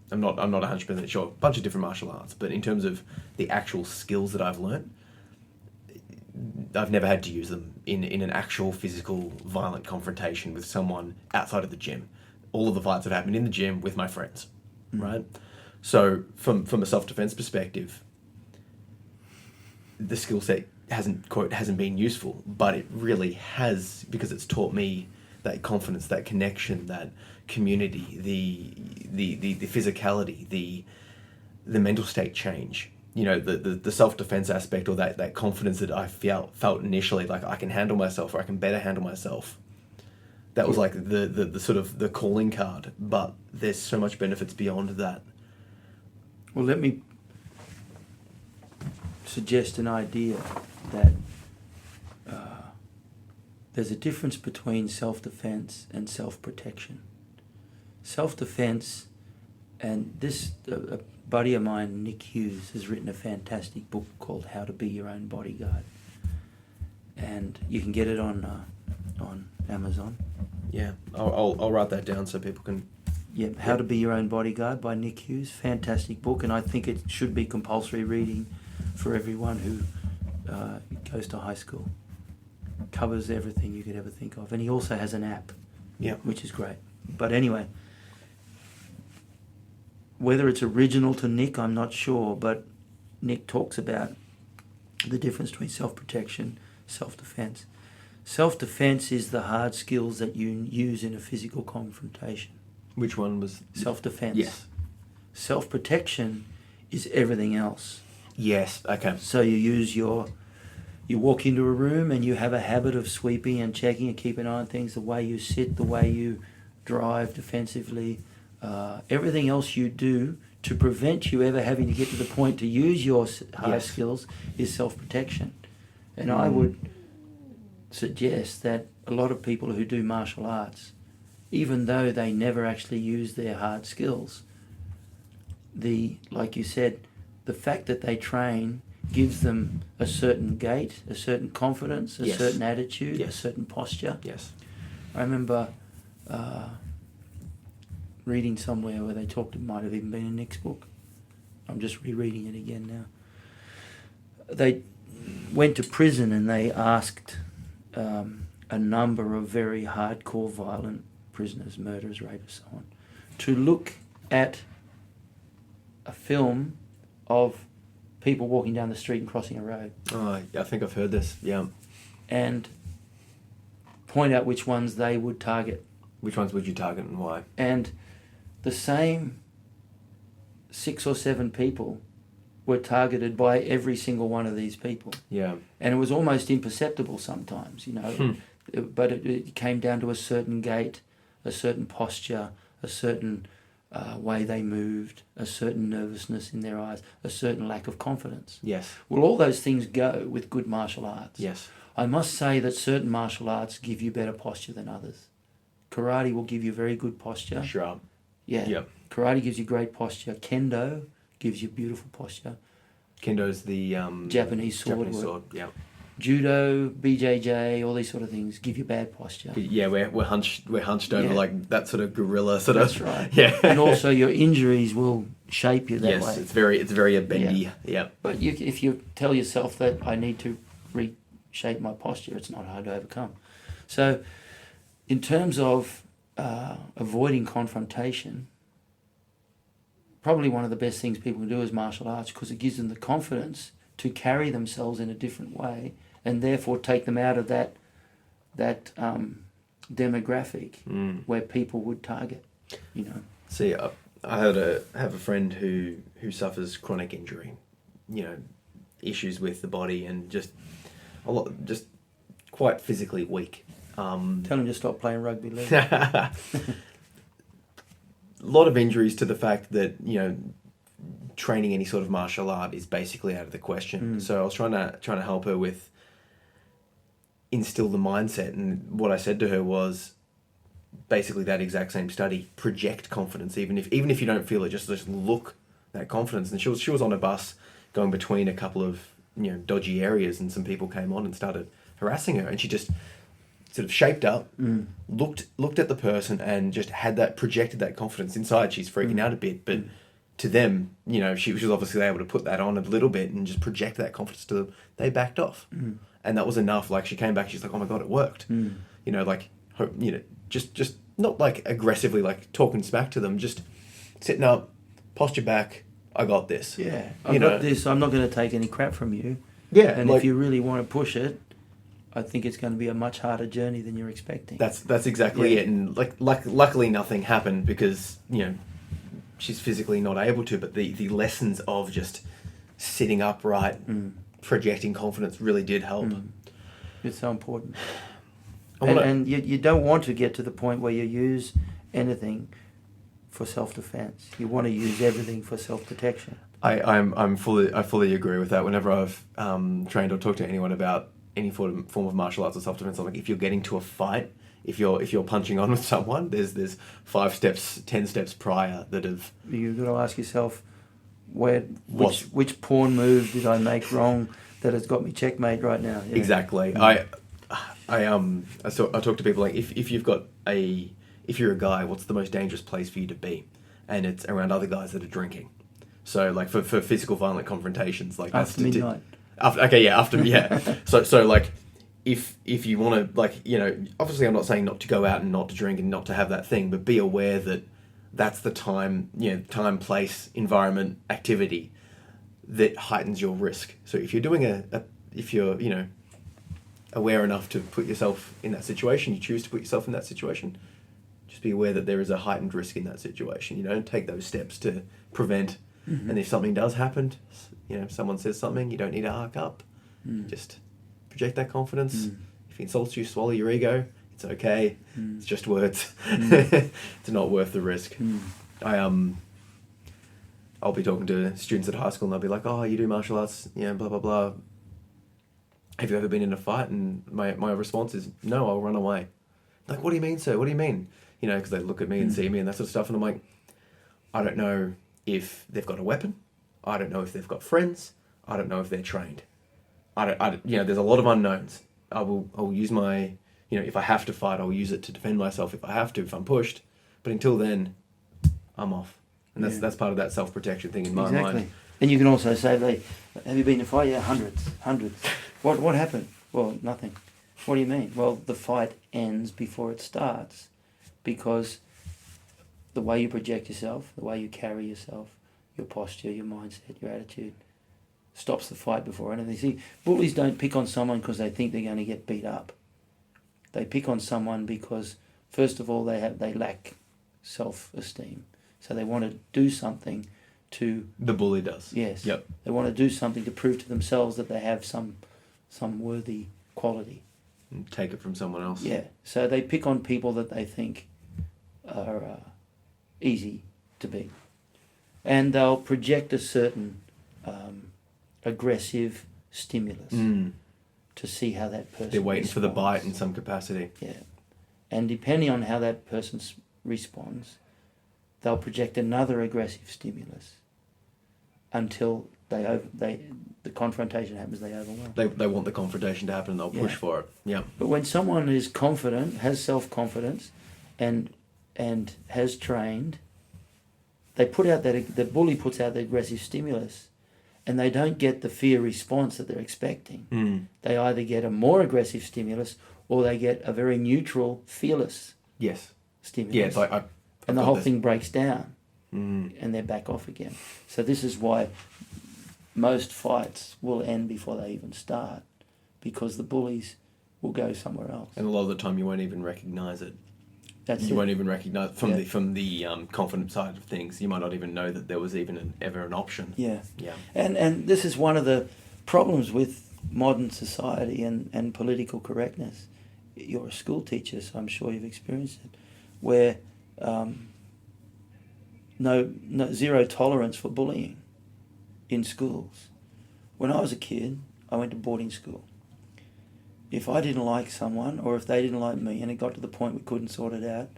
I'm not 100% sure. A bunch of different martial arts, but in terms of the actual skills that I've learned, I've never had to use them in an actual physical violent confrontation with someone outside of the gym. All of the fights have happened in the gym with my friends, right? So from a self-defense perspective, the skill set hasn't been useful, but it really has, because it's taught me that confidence, that connection, that community, the physicality, the mental state change. You know, the self-defense aspect, or that confidence that I felt initially, like I can handle myself, or I can better handle myself. That was like the sort of the calling card, but there's so much benefits beyond that. Well, let me suggest an idea that there's a difference between self-defense and self-protection. Self-defense, and this a buddy of mine, Nick Hughes, has written a fantastic book called How to Be Your Own Bodyguard, and you can get it on Amazon. Yeah, I'll write that down so people can. Yeah, How to Be Your Own Bodyguard by Nick Hughes, fantastic book, and I think it should be compulsory reading for everyone who goes to high school. Covers everything you could ever think of, and he also has an app, which is great. But anyway, whether it's original to Nick, I'm not sure, but Nick talks about the difference between self-protection, self-defense. Self-defense is the hard skills that you use in a physical confrontation. Which one was? Self-defense. Yes. Self-protection is everything else. Yes, okay. So you walk into a room and you have a habit of sweeping and checking and keeping an eye on things, the way you sit, the way you drive defensively, everything else you do to prevent you ever having to get to the point to use your hard skills is self-protection. And I would suggest that a lot of people who do martial arts, even though they never actually use their hard skills, like you said, the fact that they train gives them a certain gait, a certain confidence, a certain attitude, a certain posture. Yes. I remember reading somewhere where they talked, it might have even been in Nick's book. I'm just rereading it again now. They went to prison and they asked a number of very hardcore violent prisoners, murderers, rapists, so on, to look at a film of people walking down the street and crossing a road. Oh, I think I've heard this, yeah. And point out which ones they would target. Which ones would you target and why? And the same 6 or 7 people were targeted by every single one of these people. Yeah. And it was almost imperceptible sometimes, you know. But it came down to a certain gait, a certain posture, a certain way they moved, a certain nervousness in their eyes, a certain lack of confidence. Yes. Well, all those things go with good martial arts. Yes. I must say that certain martial arts give you better posture than others. Karate will give you very good posture. Sure. Yeah. Yep. Karate gives you great posture. Kendo gives you beautiful posture. Kendo's the Japanese sword. Yeah. Judo, BJJ, all these sort of things give you bad posture. Yeah, we're hunched over like that sort of gorilla sort That's of. That's right. Yeah. And also your injuries will shape you that way. Yes, it's very a bendy. Yeah. But if you tell yourself that I need to reshape my posture, it's not hard to overcome. So, in terms of avoiding confrontation, probably one of the best things people can do is martial arts, because it gives them the confidence to carry themselves in a different way, and therefore take them out of that demographic where people would target. You know. See, I have a friend who suffers chronic injury, you know, issues with the body, and just quite physically weak. Tell him to stop playing rugby league. A lot of injuries to the fact that, you know, training any sort of martial art is basically out of the question. So I was trying to help her with instill the mindset, and what I said to her was basically that exact same study: project confidence, even if you don't feel it, just look that confidence. And she was on a bus going between a couple of, you know, dodgy areas, and some people came on and started harassing her, and she just sort of shaped up, looked at the person, and just projected that confidence inside. She's freaking out a bit, but to them, you know, she was obviously able to put that on a little bit and just project that confidence to them. They backed off, and that was enough. Like, she came back, she's like, "Oh my God, it worked." You know, like, you know, just not like aggressively like talking smack to them, just sitting up, posture back. I got this. Yeah, I got this. I'm not going to take any crap from you. Yeah, and like, if you really want to push it, I think it's going to be a much harder journey than you're expecting. That's exactly it. And like luckily nothing happened, because, you know, she's physically not able to. But the lessons of just sitting upright, projecting confidence really did help. It's so important. And you don't want to get to the point where you use anything for self-defense. You want to use everything for self-protection. I fully agree with that. Whenever I've trained or talked to anyone about any form of martial arts or self-defense, I'm like, if you're getting to a fight, if you're punching on with someone, there's 5 steps, 10 steps prior that have... You've got to ask yourself, which pawn move did I make wrong that has got me checkmate right now? Yeah. Exactly. I talk to people like, if you're a guy, what's the most dangerous place for you to be? And it's around other guys that are drinking. So like for physical violent confrontations, like after midnight. So like if you want to, like, you know, obviously I'm not saying not to go out and not to drink and not to have that thing, but be aware that that's the time, you know, time, place, environment, activity that heightens your risk. So if you're doing if you're, you know, aware enough to put yourself in that situation, you choose to put yourself in that situation, just be aware that there is a heightened risk in that situation. You don't take those steps to prevent. And if something does happen, you know, someone says something, you don't need to arc up. Just project that confidence. If he insults you, swallow your ego. It's okay. It's just words. It's not worth the risk. I'll be talking to students at high school and they'll be like, "Oh, you do martial arts, you know, blah, blah, blah. Have you ever been in a fight?" And my response is, "No, I'll run away." Like, "What do you mean, sir? What do you mean?" You know, because they look at me and see me and that sort of stuff. And I'm like, I don't know if they've got a weapon. I don't know if they've got friends. I don't know if they're trained. You know, there's a lot of unknowns. I'll use my, you know, if I have to fight, I'll use it to defend myself if I have to, if I'm pushed. But until then, I'm off. And that's part of that self-protection thing in my mind. And you can also say, have you been in a fight? Yeah, hundreds. What happened? Well, nothing. What do you mean? Well, the fight ends before it starts, because the way you project yourself, the way you carry yourself, your posture, your mindset, your attitude, stops the fight before anything. See, bullies don't pick on someone because they think they're going to get beat up. They pick on someone because, first of all, they lack self-esteem. So they want to do something to... The bully does. Yes. Yep. They want to do something to prove to themselves that they have some worthy quality. And take it from someone else. Yeah. So they pick on people that they think are easy to beat. And they'll project a certain aggressive stimulus to see how that person They're waiting responds. for the bite in some capacity. Yeah. And depending on how that person responds, they'll project another aggressive stimulus until the confrontation happens, they overwhelm. They want the confrontation to happen and they'll push for it. Yeah. But when someone is confident, has self-confidence, and has trained, they put out the bully puts out the aggressive stimulus, and they don't get the fear response that they're expecting. They either get a more aggressive stimulus or they get a very neutral, fearless stimulus. Yeah, and the whole thing breaks down, and they're back off again. So this is why most fights will end before they even start, because the bullies will go somewhere else. And a lot of the time you won't even recognise it. You won't even recognise from the confident side of things. You might not even know that there was even ever an option. Yeah. Yeah. And this is one of the problems with modern society and political correctness. You're a school teacher, so I'm sure you've experienced it, where no zero tolerance for bullying in schools. When I was a kid, I went to boarding school. If I didn't like someone, or if they didn't like me, and it got to the point we couldn't sort it out,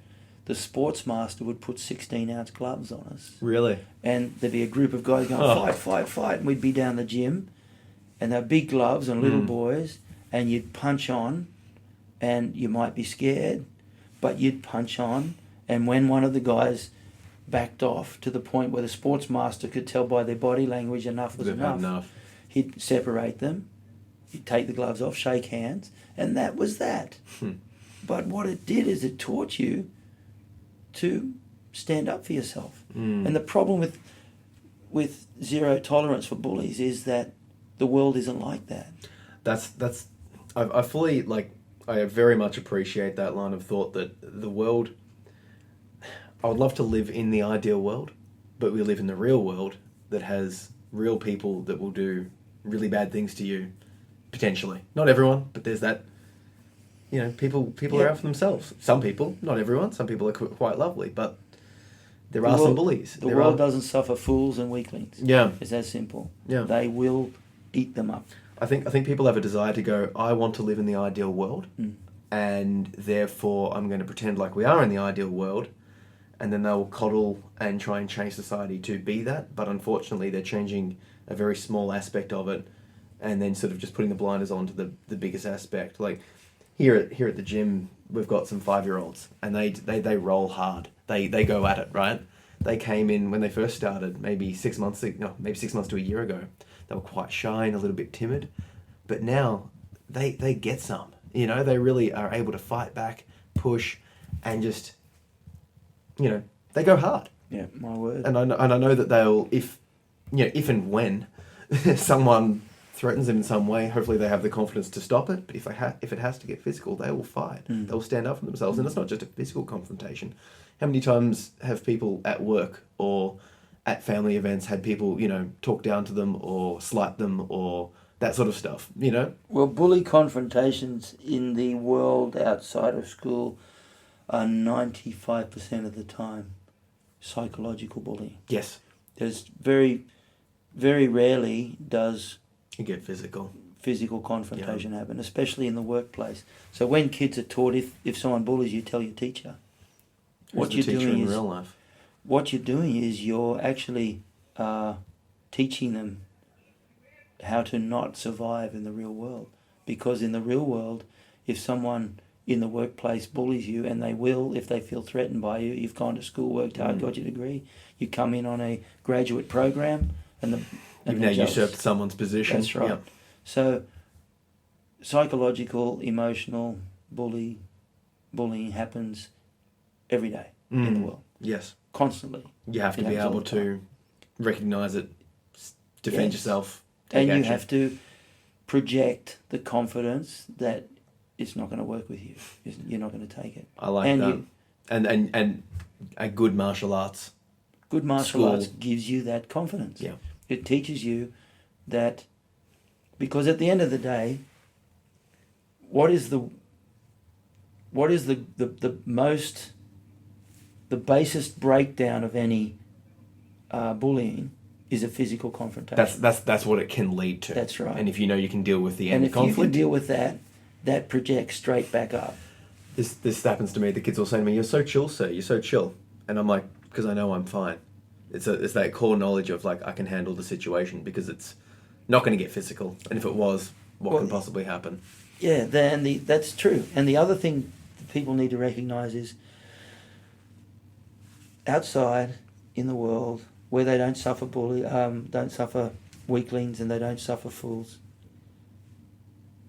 the sports master would put 16-ounce gloves on us. Really? And there'd be a group of guys going, fight, and we'd be down the gym, and they're big gloves and little boys, and you'd punch on, and you might be scared, but you'd punch on, and when one of the guys backed off to the point where the sports master could tell by their body language enough was enough, he'd separate them, he'd take the gloves off, shake hands, and that was that. But what it did is it taught you to stand up for yourself. And the problem with zero tolerance for bullies is that the world isn't like that. I fully, like, I very much appreciate that line of thought that the world, I would love to live in the ideal world, but we live in the real world that has real people that will do really bad things to you, potentially. Not everyone, but there's that, you know, people are out for themselves. Some people, not everyone, some people are quite lovely, but there are some bullies. The world doesn't suffer fools and weaklings. Yeah. It's that simple. Yeah. They will eat them up. I think people have a desire to go, I want to live in the ideal world, and therefore I'm going to pretend like we are in the ideal world, and then they'll coddle and try and change society to be that, but unfortunately they're changing a very small aspect of it, and then sort of just putting the blinders on to the biggest aspect. Like here at the gym, we've got some 5-year-olds, and they roll hard. They go at it, right? They came in when they first started, maybe 6 months to a year ago. They were quite shy and a little bit timid, but now they get some. You know, they really are able to fight back, push, and just, you know, they go hard. Yeah, my word. And I know that they'll, if and when someone threatens them in some way, hopefully they have the confidence to stop it. But if it has to get physical, they will fight. They'll stand up for themselves, and it's not just a physical confrontation. How many times have people at work or at family events had people, you know, talk down to them or slight them or that sort of stuff, you know? Well, bully confrontations in the world outside of school are 95% of the time psychological bullying. Yes. There's very, very rarely does You get physical confrontation happen, especially in the workplace. So when kids are taught, if someone bullies you, tell your teacher. What you're doing in real life. What you're doing is you're actually teaching them how to not survive in the real world. Because in the real world, if someone in the workplace bullies you, and they will if they feel threatened by you, you've gone to school, worked hard, got your degree, you come in on a graduate program, and you've now usurped someone's position. That's right. Yep. So psychological, emotional bullying happens every day in the world. Yes. Constantly. You have to be able to recognise it, defend yourself, take and action. You have to project the confidence that it's not going to work with you. You're not going to take it. I like that. And a good martial arts. Good martial arts gives you that confidence. Yeah. It teaches you that, because at the end of the day, what is the basest breakdown of any bullying is a physical confrontation. That's what it can lead to. That's right. And if you know you can deal with the end conflict, and if you can deal with that, that projects straight back up. This happens to me. The kids will say to me, "You're so chill, sir. You're so chill," and I'm like, "Because I know I'm fine." It's that core knowledge of, like, I can handle the situation because it's not going to get physical, and if it was, what can possibly happen? Yeah, that's true. And the other thing that people need to recognise is, outside in the world where they don't suffer don't suffer weaklings, and they don't suffer fools,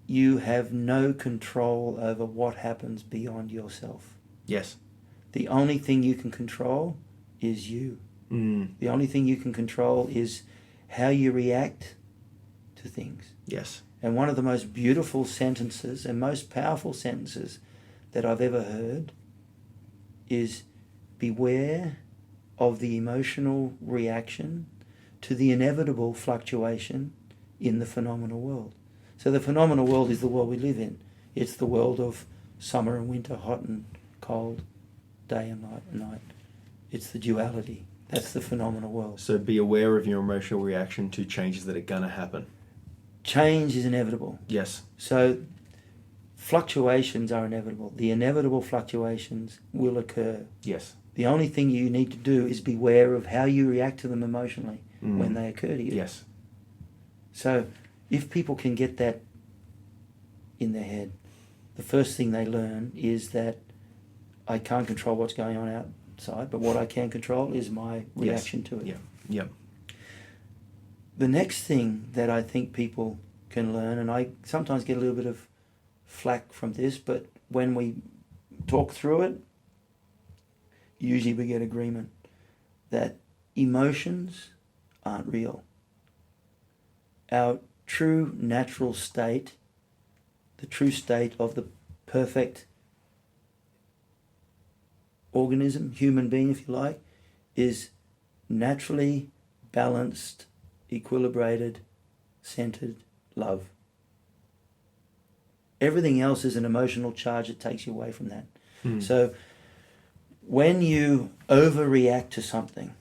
you have no control over what happens beyond yourself. Yes. The only thing you can control is you. The only thing you can control is how you react to things. Yes. And one of the most beautiful sentences and most powerful sentences that I've ever heard is, beware of the emotional reaction to the inevitable fluctuation in the phenomenal world. So the phenomenal world is the world we live in. It's the world of summer and winter, hot and cold, day and night. It's the duality. That's the phenomenal world. So be aware of your emotional reaction to changes that are going to happen. Change is inevitable. Yes. So fluctuations are inevitable. The inevitable fluctuations will occur. Yes. The only thing you need to do is beware of how you react to them emotionally when they occur to you. Yes. So if people can get that in their head, the first thing they learn is that I can't control what's going on outside, but what I can control is my reaction to it. Yeah. Yep. The next thing that I think people can learn, and I sometimes get a little bit of flack from this, but when we talk through it, usually we get agreement that emotions aren't real. Our true natural state, the true state of the perfect organism, human being if you like, is naturally balanced, equilibrated, centered love. Everything else is an emotional charge that takes you away from that. So when you overreact to something,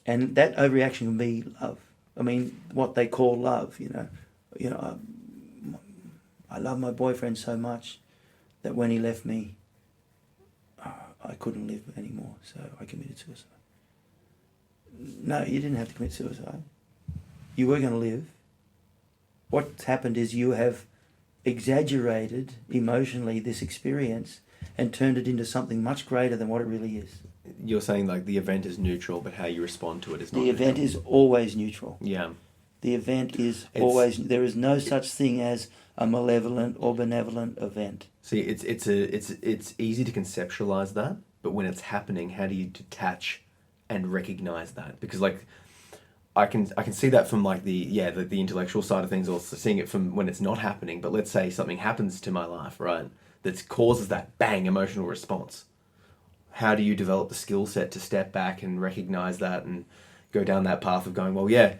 and that overreaction can be love. I mean, what they call love, I love my boyfriend so much that when he left me, I couldn't live anymore, so I committed suicide. No, you didn't have to commit suicide. You were going to live. What's happened is you have exaggerated emotionally this experience and turned it into something much greater than what it really is. You're saying like the event is neutral, but how you respond to it is not. The event is always neutral. Yeah. The event is always. There is no such thing as a malevolent or benevolent event. See, it's easy to conceptualize that, but when it's happening, how do you detach and recognize that? Because like, I can see that from like the intellectual side of things, or seeing it from when it's not happening. But let's say something happens to my life, right? That causes that bang emotional response. How do you develop the skill set to step back and recognize that and go down that path of going, well, yeah,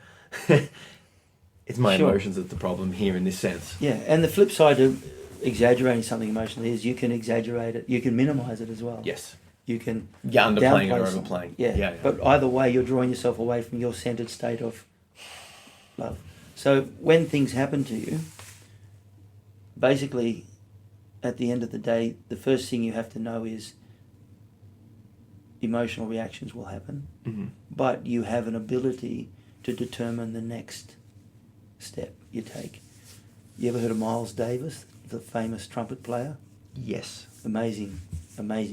it's my emotions that's the problem here in this sense. Yeah, and the flip side of exaggerating something emotionally is you can exaggerate it, you can minimize it as well. Yes. You can underplaying or downplay overplaying. Yeah. But either way, you're drawing yourself away from your centered state of love. So when things happen to you, basically, at the end of the day, the first thing you have to know is emotional reactions will happen, but you have an ability to determine the next step you take. You ever heard of Miles Davis, the famous trumpet player? Yes. Amazing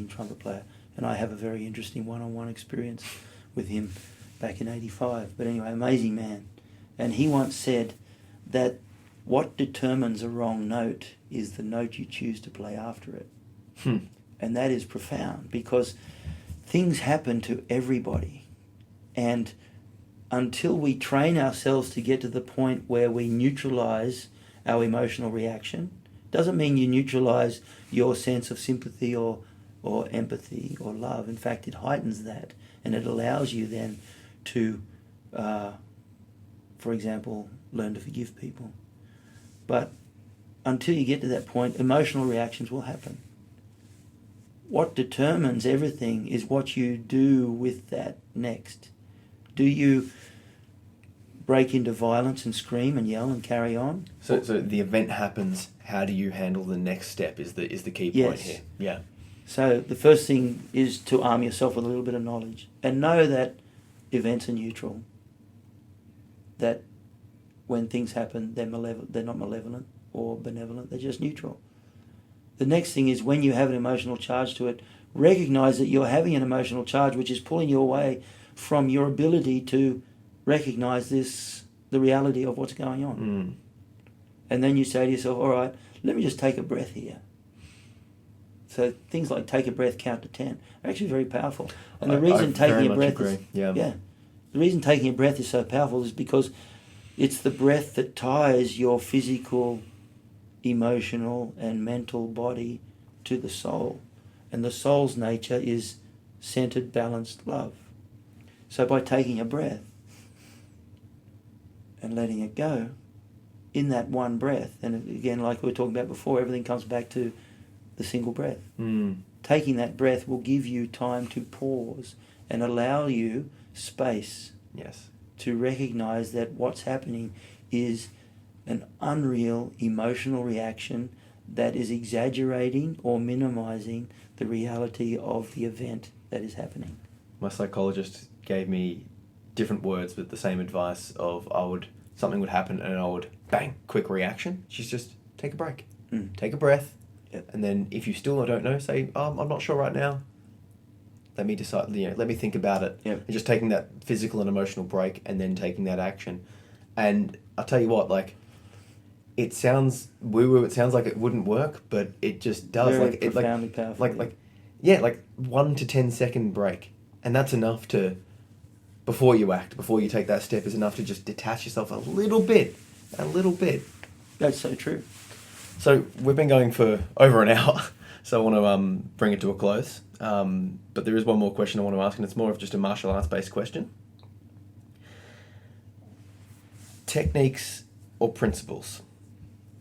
trumpet player. And I have a very interesting one-on-one experience with him back in '85. But anyway, amazing man. And he once said that what determines a wrong note is the note you choose to play after it. And that is profound, because things happen to everybody. And until we train ourselves to get to the point where we neutralize our emotional reaction, doesn't mean you neutralize your sense of sympathy or empathy or love. In fact, it heightens that, and it allows you then to, for example, learn to forgive people. But until you get to that point, emotional reactions will happen. What determines everything is what you do with that next. Do you break into violence and scream and yell and carry on? So the event happens. How do you handle the next step? Is the key point here? Yeah. So the first thing is to arm yourself with a little bit of knowledge and know that events are neutral. That when things happen, they're not malevolent or benevolent. They're just neutral. The next thing is, when you have an emotional charge to it, recognize that you're having an emotional charge which is pulling you away from your ability to recognize the reality of what's going on. And then you say to yourself, all right, let me just take a breath here. So things like take a breath, count to 10 are actually very powerful. And the reason taking a breath the reason taking a breath is so powerful is because it's the breath that ties your physical, emotional and mental body to the soul. And the soul's nature is centered, balanced love. So by taking a breath and letting it go, in that one breath, and again, like we were talking about before, everything comes back to the single breath. Taking that breath will give you time to pause and allow you space to recognize that what's happening is an unreal emotional reaction that is exaggerating or minimizing the reality of the event that is happening. My psychologist gave me different words but the same advice of something would happen and I would bang, quick reaction. She's just take a break. Mm. Take a breath. Yep. And then if you still don't know, say, I'm not sure right now. Let me decide, let me think about it. Yep. And just taking that physical and emotional break and then taking that action. And I'll tell you what, like, it sounds woo-woo, it sounds like it wouldn't work, but it just does. Very like profoundly powerful. like 1 to 10 second break. And that's enough to, before you act, before you take that step, is enough to just detach yourself a little bit. That's so true. So we've been going for over an hour, so I want to bring it to a close. But there is one more question I want to ask, and it's more of just a martial arts based question. Techniques or principles?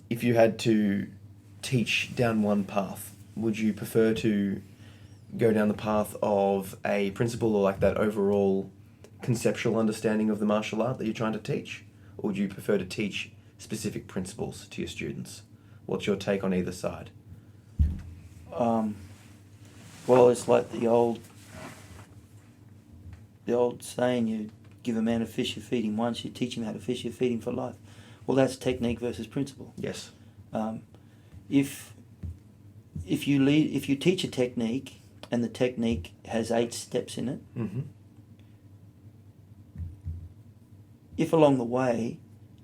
If you had to teach down one path, would you prefer to go down the path of a principle or like that overall conceptual understanding of the martial art that you're trying to teach? Or would you prefer to teach specific principles to your students? What's your take on either side? Well, it's like the old saying, you give a man a fish, you feed him once, you teach him how to fish, you feed him for life. Well, that's technique versus principle. Yes. If you teach a technique and the technique has 8 steps in it, Mm-hmm. if along the way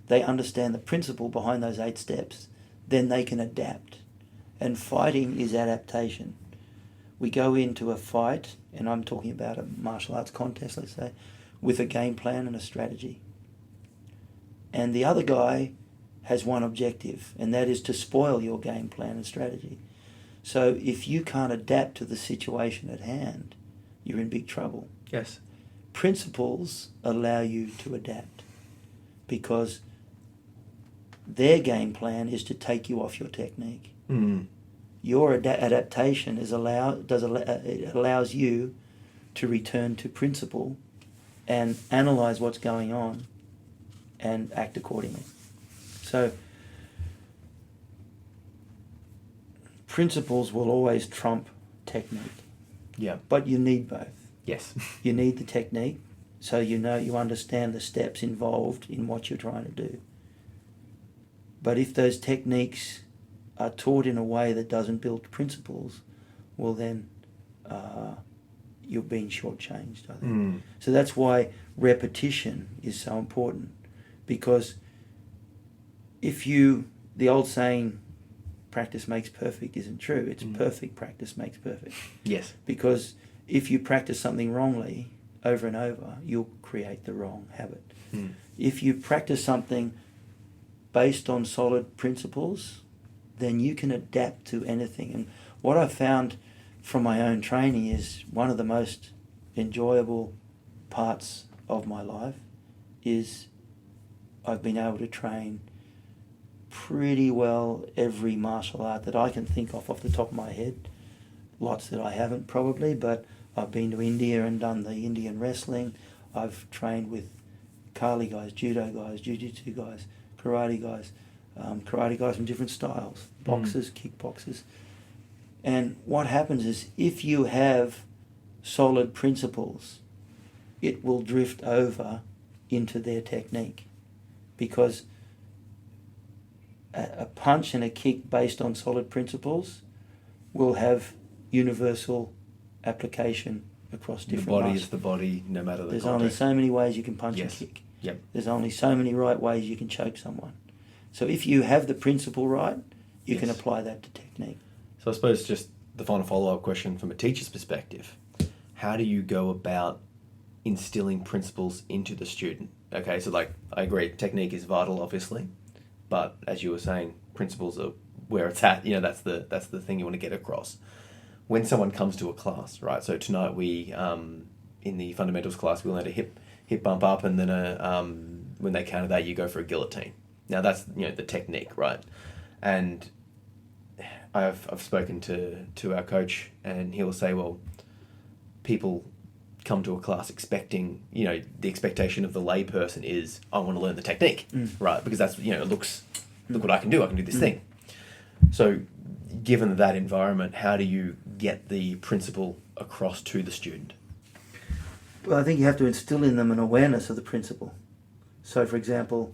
they understand the principle behind those 8 steps, then they can adapt. And fighting is adaptation. We go into a fight, and I'm talking about a martial arts contest, let's say, with a game plan and a strategy. And the other guy has one objective, and that is to spoil your game plan and strategy. So if you can't adapt to the situation at hand, you're in big trouble. Yes. Principles allow you to adapt because their game plan is to take you off your technique. Mm. Your adaptation it allows you to return to principle and analyze what's going on and act accordingly. So principles will always trump technique. Yeah. But you need both. Yes. You need the technique so you understand the steps involved in what you're trying to do. But if those techniques are taught in a way that doesn't build principles, well then you're being shortchanged, I think. Mm. So that's why repetition is so important, because the old saying, practice makes perfect, isn't true. It's perfect practice makes perfect. Yes. Because if you practice something wrongly over and over, you'll create the wrong habit. Mm. If you practice something based on solid principles, then you can adapt to anything. And what I've found from my own training is one of the most enjoyable parts of my life is I've been able to train pretty well every martial art that I can think of off the top of my head. Lots that I haven't probably, but I've been to India and done the Indian wrestling. I've trained with Kali guys, judo guys, jiu-jitsu guys, karate guys from different styles, boxers, kickboxers. And what happens is if you have solid principles, it will drift over into their technique, because a punch and a kick based on solid principles will have universal application across different The body muscles. is the body, no matter the There's context. only so many ways you can punch Yes. and kick. Yep. There's only so many right ways you can choke someone. So if you have the principle right, you can Yes. apply that to technique. So I suppose just the final follow-up question from a teacher's perspective, how do you go about instilling principles into the student? Okay, so like, I agree, technique is vital, obviously, but as you were saying, principles are where it's at. That's the thing you want to get across. When someone comes to a class, right? So tonight we, in the fundamentals class, we learned a hip bump up, and then when they counter that, you go for a guillotine. Now that's the technique, right? And I've spoken to our coach, and he'll say, well, people come to a class expecting, the expectation of the lay person is, I want to learn the technique, right? Because that's, look what I can do this thing. So given that environment, how do you get the principle across to the student? Well, I think you have to instill in them an awareness of the principle. So, for example,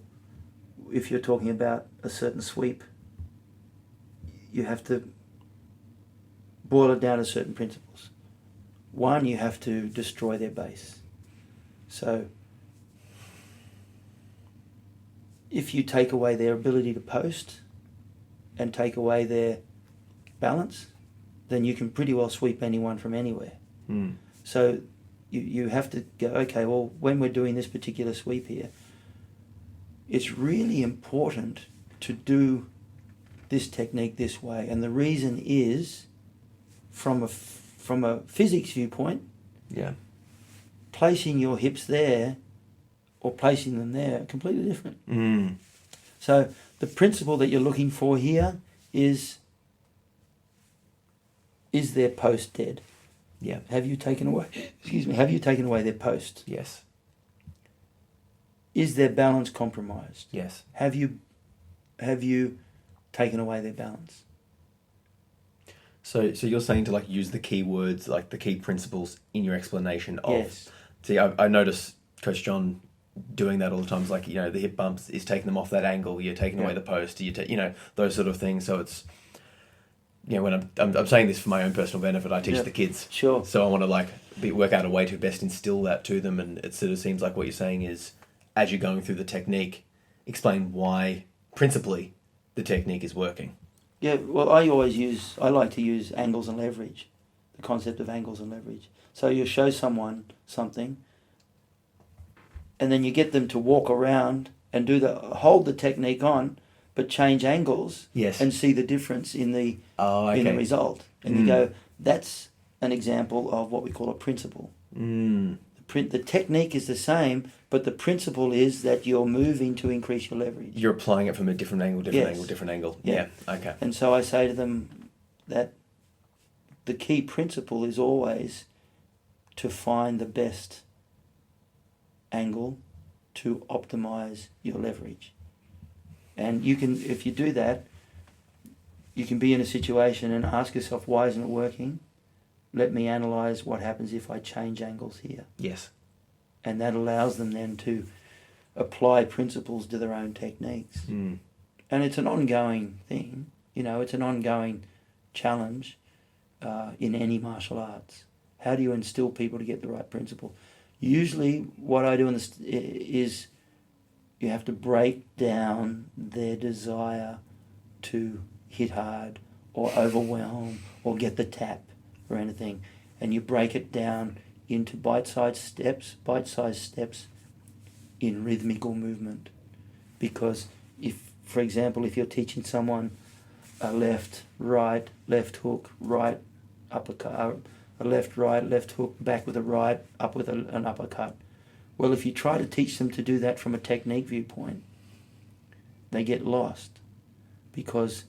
if you're talking about a certain sweep, you have to boil it down to certain principles. One, you have to destroy their base. So if you take away their ability to post and take away their balance, then you can pretty well sweep anyone from anywhere. So you have to go, okay, well, when we're doing this particular sweep here, it's really important to do this technique this way. And the reason is, from a physics viewpoint, placing your hips there or placing them there are completely different. So the principle that you're looking for here is their post dead? Yeah. Have you taken away their post? Yes. Is their balance compromised? Yes. Have you taken away their balance? So you're saying to like use the key words, like the key principles in your explanation of. Yes. See, I notice Coach John doing that all the time. It's like, the hip bumps is taking them off that angle. You're taking away the post. Those sort of things. So it's, when I'm saying this for my own personal benefit, I teach the kids. Sure. So I want to work out a way to best instill that to them. And it sort of seems like what you're saying is, as you're going through the technique, explain why, principally, the technique is working. Yeah, well, I like to use angles and leverage, the concept of angles and leverage. So you show someone something, and then you get them to walk around and hold the technique on, but change angles. Yes. And see the difference in the result. And you go, that's an example of what we call a principle. The technique is the same, but the principle is that you're moving to increase your leverage. You're applying it from a different angle, different angle. Yeah. Okay. And so I say to them that the key principle is always to find the best angle to optimize your leverage. And you can, if you do that, you can be in a situation and ask yourself, why isn't it working? Let me analyze what happens if I change angles here. Yes. And that allows them then to apply principles to their own techniques. And it's an ongoing thing. It's an ongoing challenge in any martial arts. How do you instill people to get the right principle? Usually what I do is you have to break down their desire to hit hard or overwhelm or get the tap or anything. And you break it down into bite-sized steps in rhythmical movement. Because for example, if you're teaching someone a left, right, left hook, right, uppercut, a left, right, left hook, back with a right, up with an uppercut. Well, if you try to teach them to do that from a technique viewpoint, they get lost because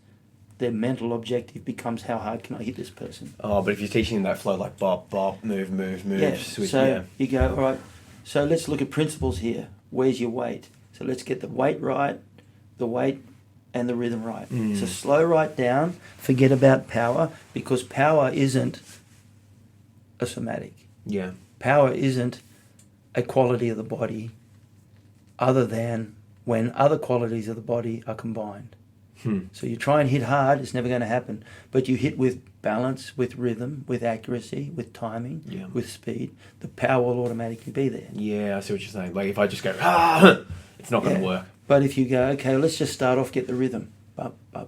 their mental objective becomes, how hard can I hit this person? Oh, but if you're teaching them that flow, like bop, bop, move, switch, you go, all right, so let's look at principles here. Where's your weight? So let's get the weight right, and the rhythm right. So slow right down, forget about power, because power isn't a somatic. Yeah. Power isn't a quality of the body other than when other qualities of the body are combined. So you try and hit hard, it's never going to happen. But you hit with balance, with rhythm, with accuracy, with timing, with speed. The power will automatically be there. Yeah, I see what you're saying. Like if I just go, it's not going to work. But if you go, okay, let's just start off, get the rhythm.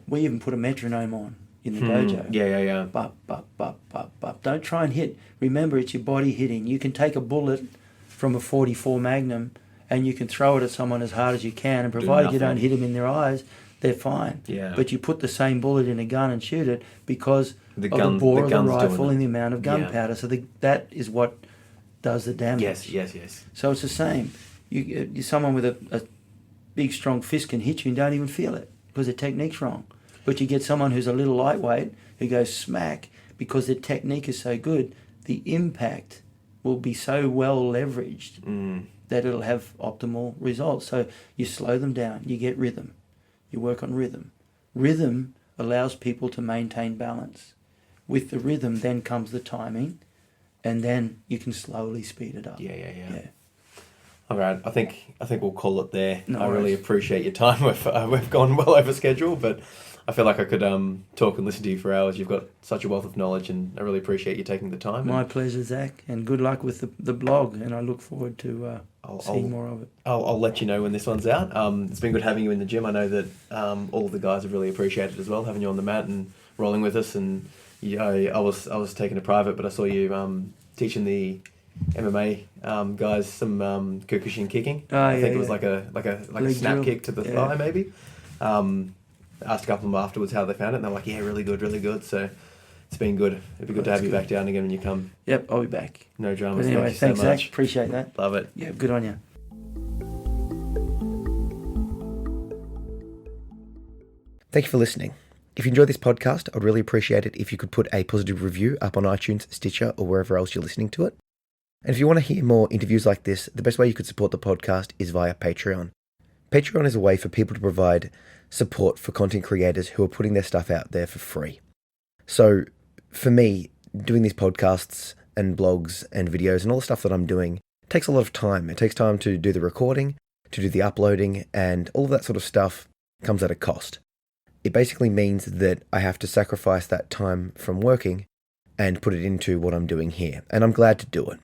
We even put a metronome on in the dojo. Yeah. Bop, bop, bop, bop, bop. Don't try and hit. Remember, it's your body hitting. You can take a bullet from a 44 Magnum and you can throw it at someone as hard as you can, and provided you don't hit them in their eyes, they're fine. Yeah. But you put the same bullet in a gun and shoot it because of the bore of the rifle and the amount of gunpowder. So that is what does the damage. Yes. So it's the same. You someone with a big strong fist can hit you and don't even feel it because their technique's wrong. But you get someone who's a little lightweight who goes smack because their technique is so good, the impact will be so well leveraged that it'll have optimal results. So you slow them down, you get rhythm. You work on rhythm. Rhythm allows people to maintain balance. With the rhythm then comes the timing, and then you can slowly speed it up. Yeah. All right, I think we'll call it there. No I worries. really appreciate your time. We've gone well over schedule, but I feel like I could talk and listen to you for hours. You've got such a wealth of knowledge, and I really appreciate you taking the time. My pleasure, Zach, and good luck with the blog. And I look forward to seeing more of it. I'll let you know when this one's out. It's been good having you in the gym. I know that all of the guys have really appreciated it as well, having you on the mat and rolling with us. And I was taking a private, but I saw you teaching the MMA guys some Kyokushin kicking. I think it was like a snap drill. kick to the thigh, maybe. Asked a couple of them afterwards how they found it, and they're like, yeah, really good, really good. So it's been good. It'd be good to have you back down again when you come. Yep, I'll be back. No dramas. But anyway, Thank you thanks, so much. Zach. Appreciate that. Love it. Yeah, good on you. Thank you for listening. If you enjoyed this podcast, I'd really appreciate it if you could put a positive review up on iTunes, Stitcher, or wherever else you're listening to it. And if you want to hear more interviews like this, the best way you could support the podcast is via Patreon. Patreon is a way for people to provide support for content creators who are putting their stuff out there for free. So for me, doing these podcasts and blogs and videos and all the stuff that I'm doing takes a lot of time. It takes time to do the recording, to do the uploading, and all of that sort of stuff comes at a cost. It basically means that I have to sacrifice that time from working and put it into what I'm doing here. And I'm glad to do it.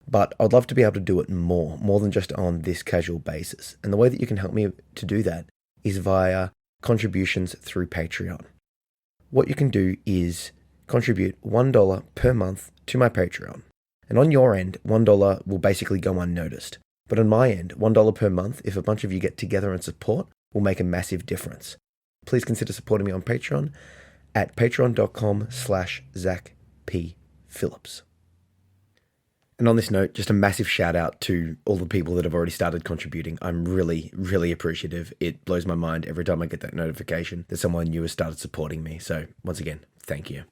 But I'd love to be able to do it more than just on this casual basis. And the way that you can help me to do that is via contributions through Patreon. What you can do is contribute $1 per month to my Patreon. And on your end, $1 will basically go unnoticed. But on my end, $1 per month, if a bunch of you get together and support, will make a massive difference. Please consider supporting me on Patreon at patreon.com/ZachPPhillips. And on this note, just a massive shout out to all the people that have already started contributing. I'm really, really appreciative. It blows my mind every time I get that notification that someone new has started supporting me. So once again, thank you.